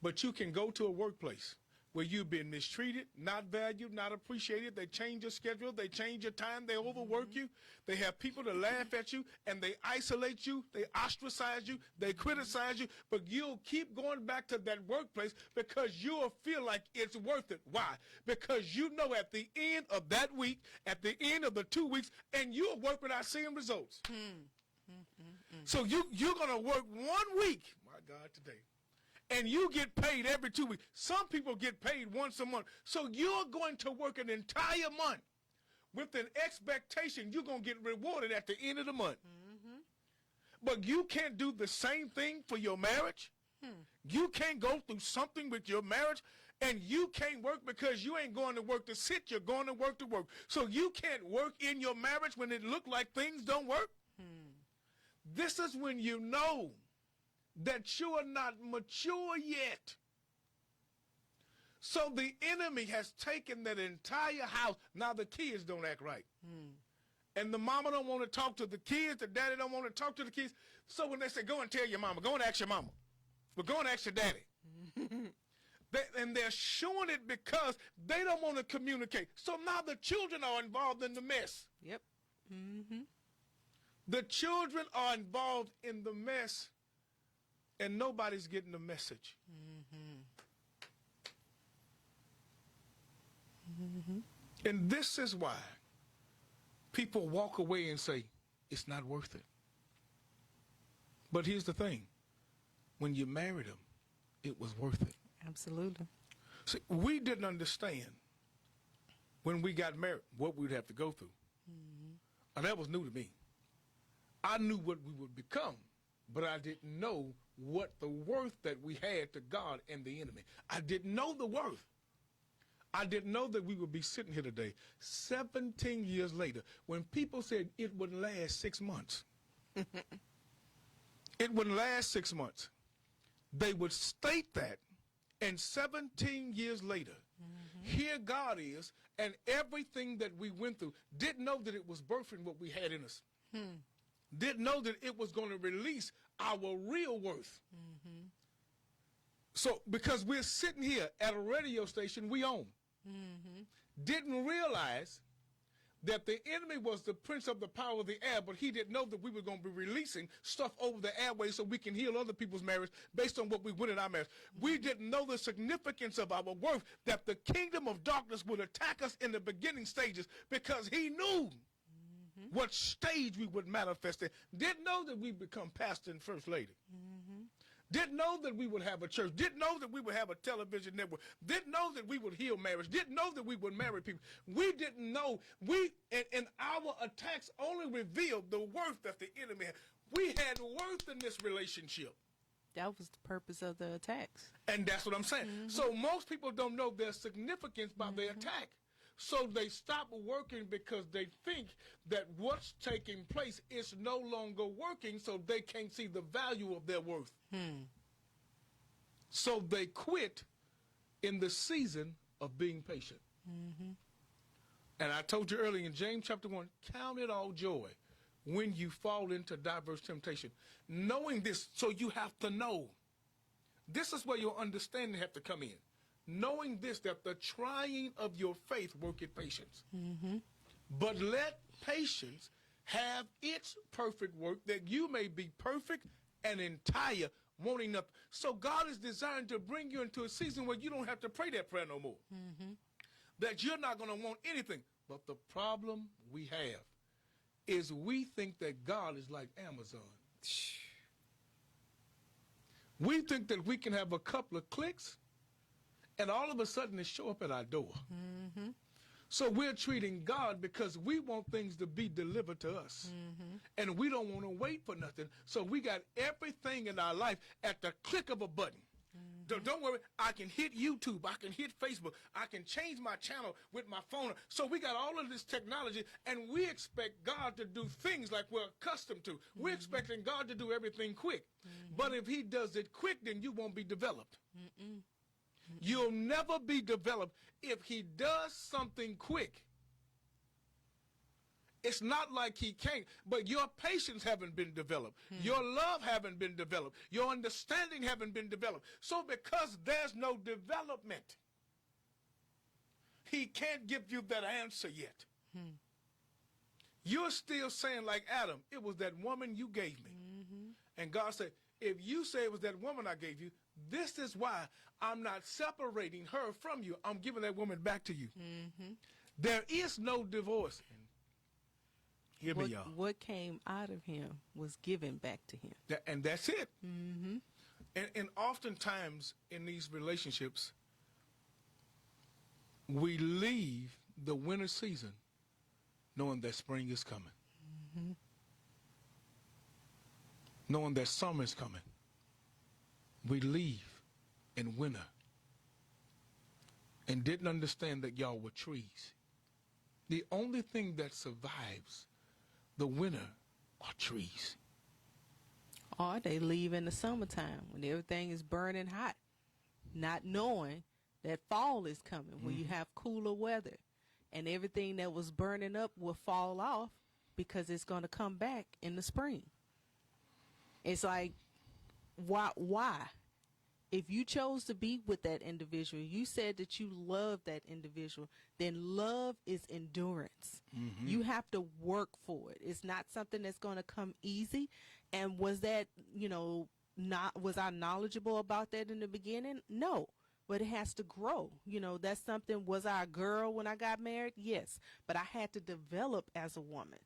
But you can go to a workplace where you've been mistreated, not valued, not appreciated. They change your schedule. They change your time. They overwork you. They have people to laugh at you, and they isolate you. They ostracize you. They criticize you. But you'll keep going back to that workplace because you'll feel like it's worth it. Why? Because you know at the end of that week, at the end of the 2 weeks, and you'll work without seeing results. So you're going to work 1 week, my God, today, and you get paid every 2 weeks. Some people get paid once a month. So you're going to work an entire month with an expectation you're going to get rewarded at the end of the month. But you can't do the same thing for your marriage. You can't go through something with your marriage, and you can't work because you ain't going to work to sit. You're going to work to work. So you can't work in your marriage when it look like things don't work. This is when you know that you are not mature yet. So the enemy has taken that entire house. Now the kids don't act right. And the mama don't want to talk to the kids. The daddy don't want to talk to the kids. So when they say, go and tell your mama, go and ask your mama. But go and ask your daddy. And they're showing it because they don't want to communicate. So now the children are involved in the mess. Yep. The children are involved in the mess, and nobody's getting the message. And this is why people walk away and say, it's not worth it. But here's the thing. When you married him, it was worth it. Absolutely. See, we didn't understand when we got married what we'd have to go through. And that was new to me. I knew what we would become, but I didn't know what the worth that we had to God and the enemy. I didn't know the worth. I didn't know that we would be sitting here today, 17 years later, when people said it wouldn't last 6 months. It wouldn't last 6 months. They would state that, and 17 years later, here God is, and everything that we went through, didn't know that it was birthing what we had in us. Didn't know that it was going to release our real worth. So, because we're sitting here at a radio station we own, didn't realize that the enemy was the prince of the power of the air, but he didn't know that we were going to be releasing stuff over the airways so we can heal other people's marriage based on what we win in our marriage. We didn't know the significance of our worth, that the kingdom of darkness would attack us in the beginning stages, because he knew what stage we would manifest in. Didn't know that we'd become pastor and first lady. Didn't know that we would have a church. Didn't know that we would have a television network. Didn't know that we would heal marriage. Didn't know that we would marry people. We didn't know. And our attacks only revealed the worth that the enemy had. We had worth in this relationship. That was the purpose of the attacks. And that's what I'm saying. So most people don't know their significance by their attack. So they stop working because they think that what's taking place is no longer working, so they can't see the value of their worth. So they quit in the season of being patient. And I told you earlier in James chapter 1, count it all joy when you fall into diverse temptation. Knowing this, so you have to know. This is where your understanding have to come in. Knowing this, that the trying of your faith worketh patience. But let patience have its perfect work, that you may be perfect and entire, wanting nothing. So God is designed to bring you into a season where you don't have to pray that prayer no more. That you're not going to want anything. But the problem we have is we think that God is like Amazon. We think that we can have a couple of clicks and all of a sudden it show up at our door. So we're treating God because we want things to be delivered to us. And we don't want to wait for nothing. So we got everything in our life at the click of a button. Don't worry, I can hit YouTube, I can hit Facebook, I can change my channel with my phone. So we got all of this technology, and we expect God to do things like we're accustomed to. We're expecting God to do everything quick. But if he does it quick, then you won't be developed. You'll never be developed if he does something quick. It's not like he can't, but your patience haven't been developed. Your love haven't been developed. Your understanding haven't been developed. So because there's no development, he can't give you that answer yet. You're still saying like Adam, it was that woman you gave me. And God said, if you say it was that woman I gave you, this is why I'm not separating her from you. I'm giving that woman back to you. There is no divorce. Hear me, y'all. What came out of him was given back to him. And that's it. And oftentimes in these relationships, we leave the winter season knowing that spring is coming. Knowing that summer is coming. We leave in winter and didn't understand that y'all were trees. The only thing that survives the winter are trees. Or they leave in the summertime when everything is burning hot, not knowing that fall is coming, when you have cooler weather, and everything that was burning up will fall off because it's going to come back in the spring. It's like, why? If you chose to be with that individual, you said that you love that individual, then love is endurance. You have to work for it. It's not something that's going to come easy. And was that, was I knowledgeable about that in the beginning? No, but it has to grow. That's something. Was I a girl when I got married? Yes, but I had to develop as a woman.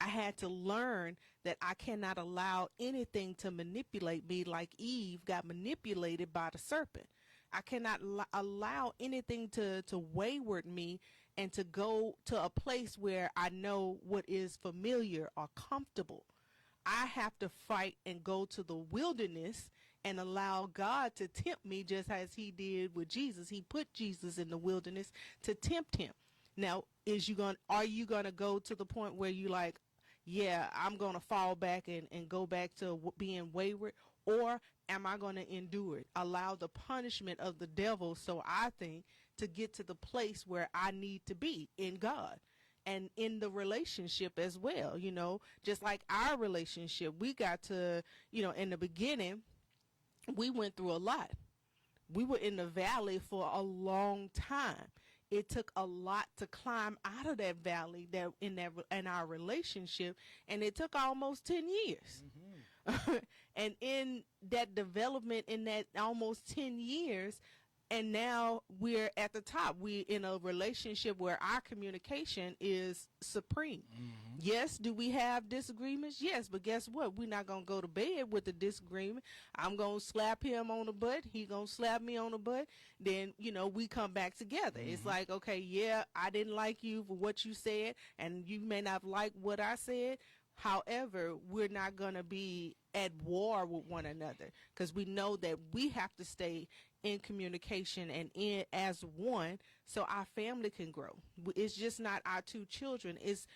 I had to learn that I cannot allow anything to manipulate me like Eve got manipulated by the serpent. I cannot allow anything to wayward me and to go to a place where I know what is familiar or comfortable. I have to fight and go to the wilderness and allow God to tempt me just as he did with Jesus. He put Jesus in the wilderness to tempt him. Now, are you going to go to the point where you like, yeah, I'm going to fall back and go back to being wayward? Or am I going to endure it? Allow the punishment of the devil, so I think, to get to the place where I need to be in God and in the relationship as well. Just like our relationship, we got to, in the beginning, we went through a lot. We were in the valley for a long time. It took a lot to climb out of that valley in our relationship, and it took almost 10 years. And in that development, in that almost 10 years, And now we're at the top. We're in a relationship where our communication is supreme. Yes, do we have disagreements? Yes, but guess what? We're not going to go to bed with the disagreement. I'm going to slap him on the butt. He going to slap me on the butt. Then, we come back together. It's like, okay, yeah, I didn't like you for what you said, and you may not like what I said. However, we're not going to be at war with one another, because we know that we have to stay in communication and in as one, so our family can grow. It's just not our two children, it's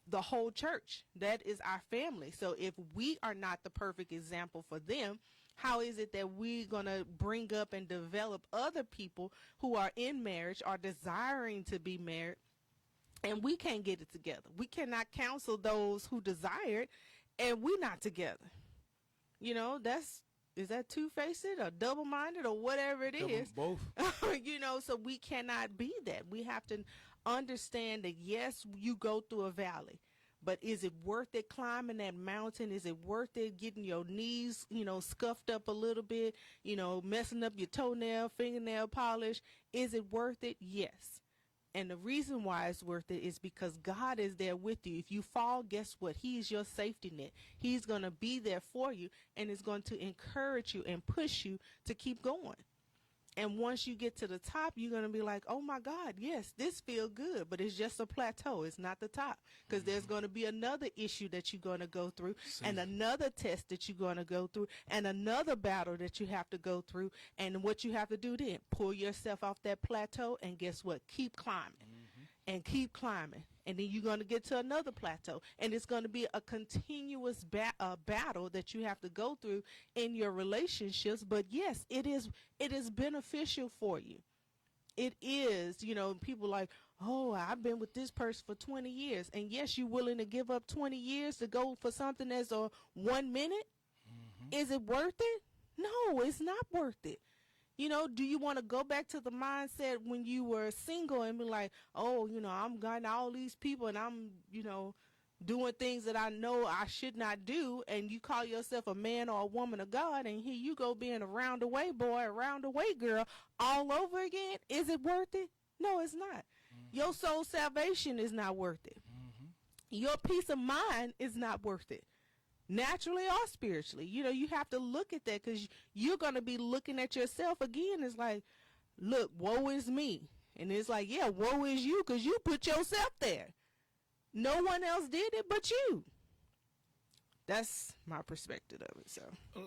the whole church. That is our family. So if we are not the perfect example for them, how is it that we're going to bring up and develop other people who are in marriage, are desiring to be married, and we can't get it together? We cannot counsel those who desire it, and we're not together. Is that two-faced or double-minded or whatever it is? Both. So we cannot be that. We have to understand that, yes, you go through a valley, but is it worth it climbing that mountain? Is it worth it getting your knees, scuffed up a little bit, messing up your toenail, fingernail polish? Is it worth it? Yes. And the reason why it's worth it is because God is there with you. If you fall, guess what? He's your safety net. He's going to be there for you and is going to encourage you and push you to keep going. And once you get to the top, you're going to be like, oh my God, yes, this feels good, but it's just a plateau. It's not the top, because there's going to be another issue that you're going to go through, and another test that you're going to go through, and another battle that you have to go through. And what you have to do then, pull yourself off that plateau, and guess what? Keep climbing and keep climbing. And then you're going to get to another plateau, and it's going to be a continuous battle that you have to go through in your relationships. But yes, it is beneficial for you. It is. People like, oh, I've been with this person for 20 years. And yes, you're willing to give up 20 years to go for something that's 1 minute? Is it worth it? No, it's not worth it. Do you want to go back to the mindset when you were single and be like, oh, I'm got all these people and I'm, doing things that I know I should not do, and you call yourself a man or a woman of God, and here you go being a round-away boy, a round-away girl all over again? Is it worth it? No, it's not. Your soul salvation is not worth it. Your peace of mind is not worth it. Naturally or spiritually, you have to look at that, because you're going to be looking at yourself again. It's like, look, woe is me. And it's like, yeah, woe is you, because you put yourself there. No one else did it but you. That's my perspective of it. So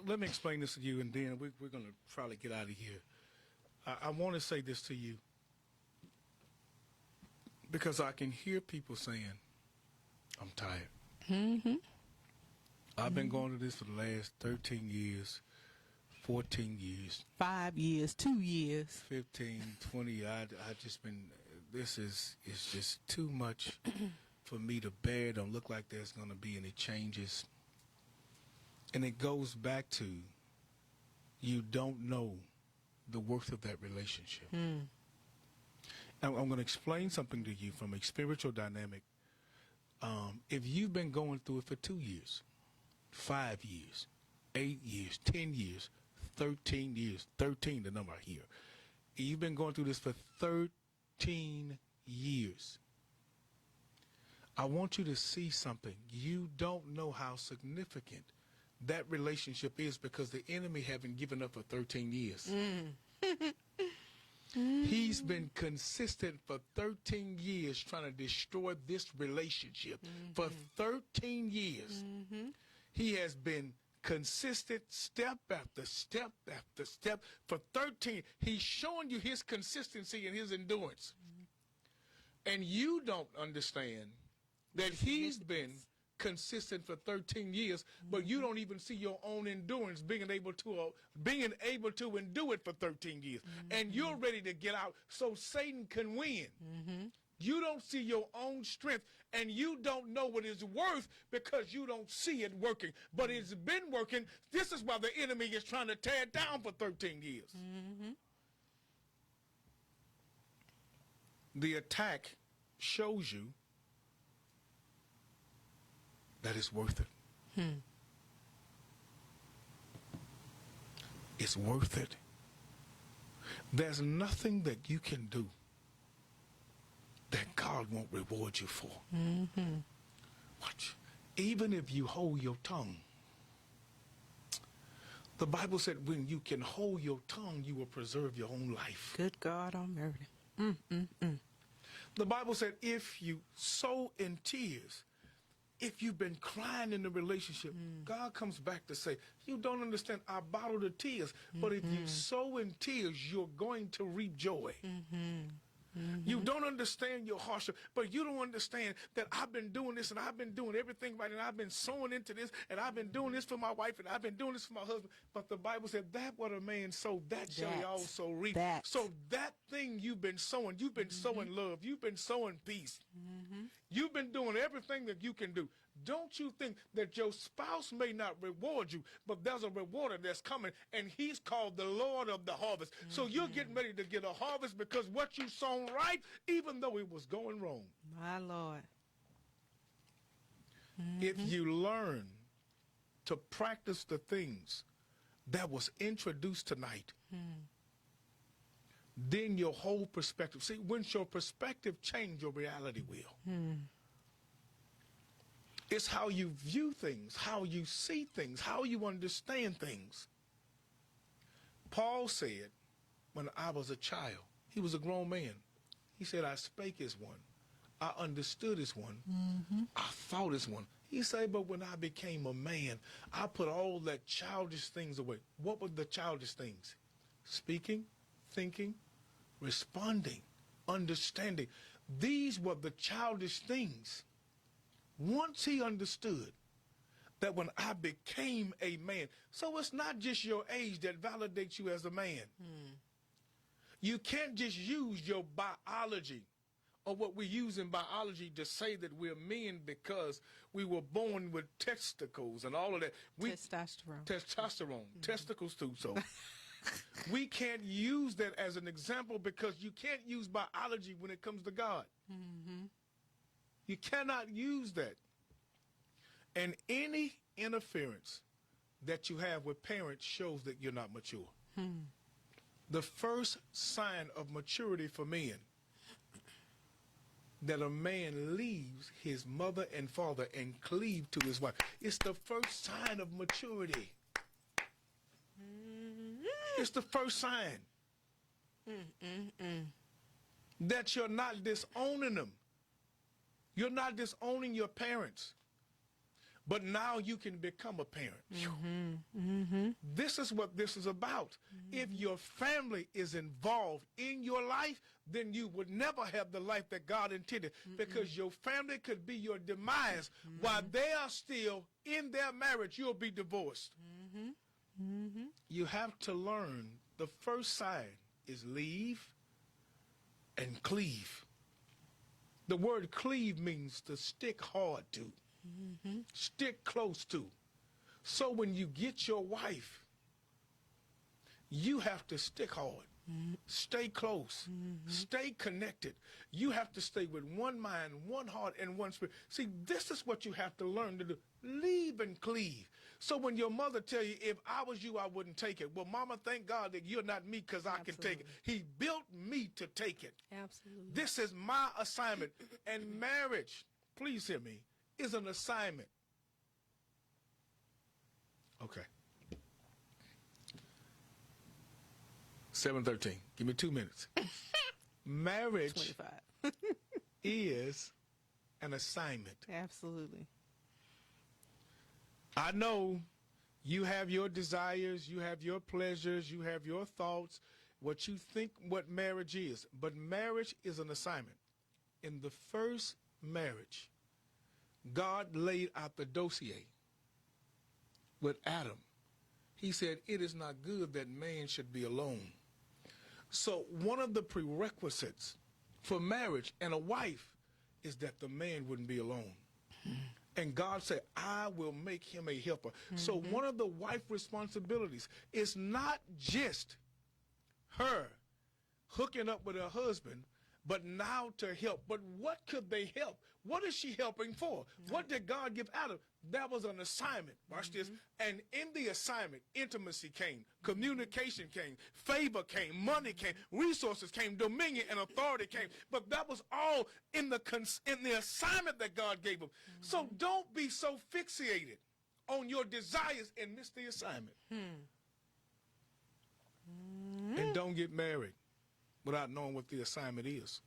let me explain this to you, and then we're going to probably get out of here. I want to say this to you, because I can hear people saying, I'm tired. I've been going to this for the last 13 years, 14 years. 5 years, 2 years. 15, 20. I just been, it's just too much for me to bear. Don't look like there's going to be any changes. And it goes back to, you don't know the worth of that relationship. I'm going to explain something to you from a spiritual dynamic. If you've been going through it for 2 years, 5 years, 8 years, 10 years, 13 years, 13, the number I hear. You've been going through this for 13 years. I want you to see something. You don't know how significant that relationship is, because the enemy haven't given up for 13 years. He's been consistent for 13 years trying to destroy this relationship. For 13 years. He has been consistent step after step after step. For 13, he's showing you his consistency and his endurance. And you don't understand that he's been consistent for 13 years, but you don't even see your own endurance being able to endure it for 13 years. And you're ready to get out so Satan can win. You don't see your own strength, and you don't know what it's worth because you don't see it working. But it's been working. This is why the enemy is trying to tear it down for 13 years. The attack shows you that it's worth it. It's worth it. There's nothing that you can do that God won't reward you for. Watch. Even if you hold your tongue. The Bible said when you can hold your tongue, you will preserve your own life. Good God Almighty. The Bible said if you sow in tears, if you've been crying in the relationship, God comes back to say, you don't understand, I bottle the tears. But if you sow in tears, you're going to reap joy. You don't understand your hardship, but you don't understand that I've been doing this and I've been doing everything right and I've been sowing into this and I've been doing this for my wife and I've been doing this for my husband. But the Bible said that what a man sowed, that shall he also reap. So that thing you've been sowing sowing love, you've been sowing peace. You've been doing everything that you can do. Don't you think that your spouse may not reward you, but there's a rewarder that's coming, and he's called the Lord of the harvest. So you're getting ready to get a harvest because what you sown right, even though it was going wrong. My Lord. If you learn to practice the things that was introduced tonight, then your whole perspective. See, when your perspective changes, your reality will. It's how you view things, how you see things, how you understand things. Paul said, when I was a child, he was a grown man. He said, I spake as one. I understood as one. I thought as one. He said, but when I became a man, I put all that childish things away. What were the childish things? Speaking, thinking, responding, understanding. These were the childish things. Once he understood that when I became a man, so it's not just your age that validates you as a man. You can't just use your biology or what we use in biology to say that we're men because we were born with testicles and all of that. Testosterone. Testicles too, so. We can't use that as an example because you can't use biology when it comes to God. You cannot use that. And any interference that you have with parents shows that you're not mature. The first sign of maturity for men, that a man leaves his mother and father and cleave to his wife. It's the first sign of maturity. It's the first sign that you're not disowning them. You're not disowning your parents, but now you can become a parent. This is what this is about. If your family is involved in your life, then you would never have the life that God intended, because your family could be your demise. While they are still in their marriage, you'll be divorced. You have to learn the first sign is leave and cleave. The word cleave means to stick hard to, stick close to. So when you get your wife, you have to stick hard, stay close, stay connected. You have to stay with one mind, one heart, and one spirit. See, this is what you have to learn to do. Leave and cleave. So when your mother tell you, if I was you, I wouldn't take it. Well, mama, thank God that you're not me because I can take it. He built me to take it. Absolutely. This is my assignment. And marriage, please hear me, is an assignment. Okay. 7:13. Give me 2 minutes. Marriage 25. is an assignment. Absolutely. I know you have your desires, you have your pleasures, you have your thoughts, what you think what marriage is. But marriage is an assignment. In the first marriage, God laid out the dossier with Adam. He said, it is not good that man should be alone. So one of the prerequisites for marriage and a wife is that the man wouldn't be alone. And God said, I will make him a helper. So one of the wife responsibilities is not just her hooking up with her husband, but now to help. But what could they help? what is she helping for? What did God give Adam? That was an assignment. Watch this. And in the assignment, intimacy came, communication came, favor came, money came, resources came, dominion and authority came. But that was all in the assignment that God gave him. So don't be so fixated on your desires and miss the assignment. And don't get married without knowing what the assignment is.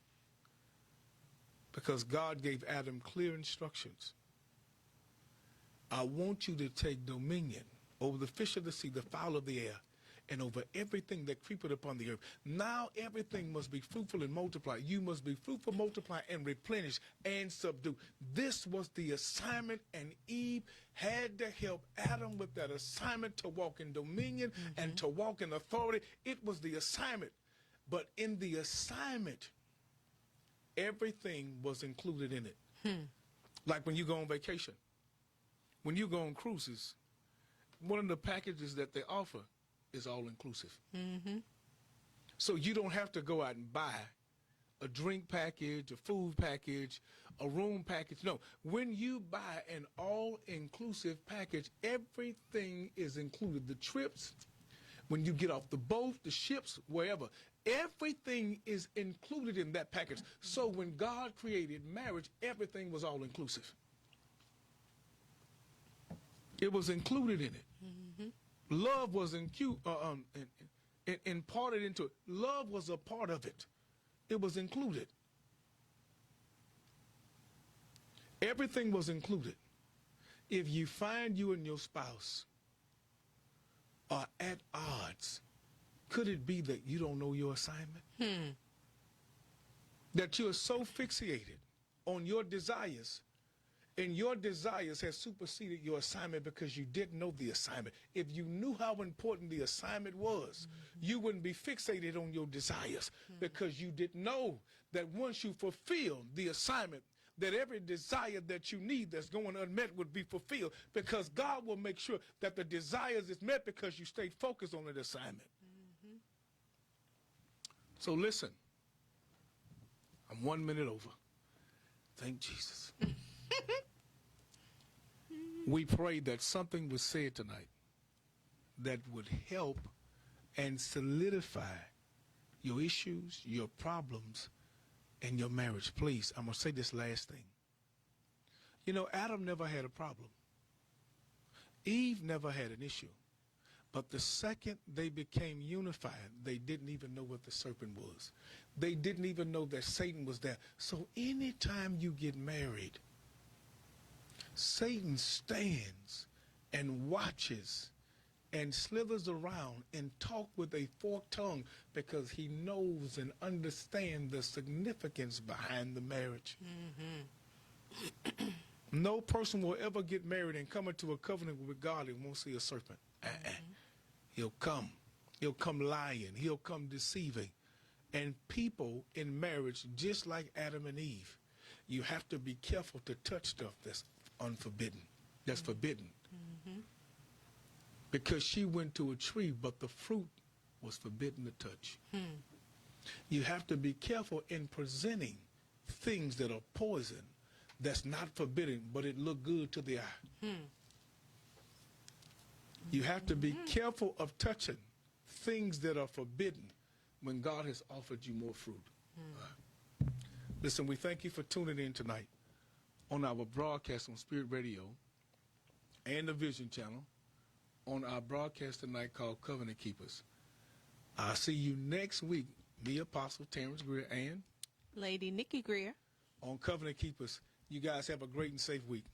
Because God gave Adam clear instructions. I want you to take dominion over the fish of the sea, the fowl of the air, and over everything that creepeth upon the earth. Now everything must be fruitful and multiply. You must be fruitful, multiply, and replenish and subdue. This was the assignment, and Eve had to help Adam with that assignment to walk in dominion and to walk in authority. It was the assignment. But in the assignment, everything was included in it. Like when you go on vacation. When you go on cruises, one of the packages that they offer is all-inclusive. So you don't have to go out and buy a drink package, a food package, a room package. No, when you buy an all-inclusive package, everything is included. The trips, when you get off the boat, the ships, wherever, everything is included in that package. So when God created marriage, everything was all-inclusive. It was included in it. Love was imparted into it. Love was a part of it. It was included. Everything was included. If you find you and your spouse are at odds, could it be that you don't know your assignment? That you're so fixated on your desires, and your desires have superseded your assignment because you didn't know the assignment. If you knew how important the assignment was, you wouldn't be fixated on your desires because you didn't know that once you fulfill the assignment, that every desire that you need that's going unmet would be fulfilled, because God will make sure that the desires is met because you stayed focused on the assignment. So listen, I'm 1 minute over. Thank Jesus. We pray that something was said tonight that would help and solidify your issues, your problems, and your marriage. Please, I'm going to say this last thing. You know, Adam never had a problem. Eve never had an issue. But the second they became unified, they didn't even know what the serpent was. They didn't even know that Satan was there. So anytime you get married, Satan stands and watches and slithers around and talk with a forked tongue because he knows and understands the significance behind the marriage. No person will ever get married and come into a covenant with God and won't see a serpent. He'll come. He'll come lying. He'll come deceiving. And people in marriage, just like Adam and Eve, you have to be careful to touch stuff that's unforbidden, that's forbidden. Because she went to a tree, but the fruit was forbidden to touch. You have to be careful in presenting things that are poison, that's not forbidden, but it look good to the eye. You have to be careful of touching things that are forbidden when God has offered you more fruit. Listen, we thank you for tuning in tonight on our broadcast on Spirit Radio and the Vision Channel, on our broadcast tonight called Covenant Keepers. I'll see you next week, me, Apostle Terrence Greer, and Lady Nikki Greer. on Covenant Keepers. You guys have a great and safe week.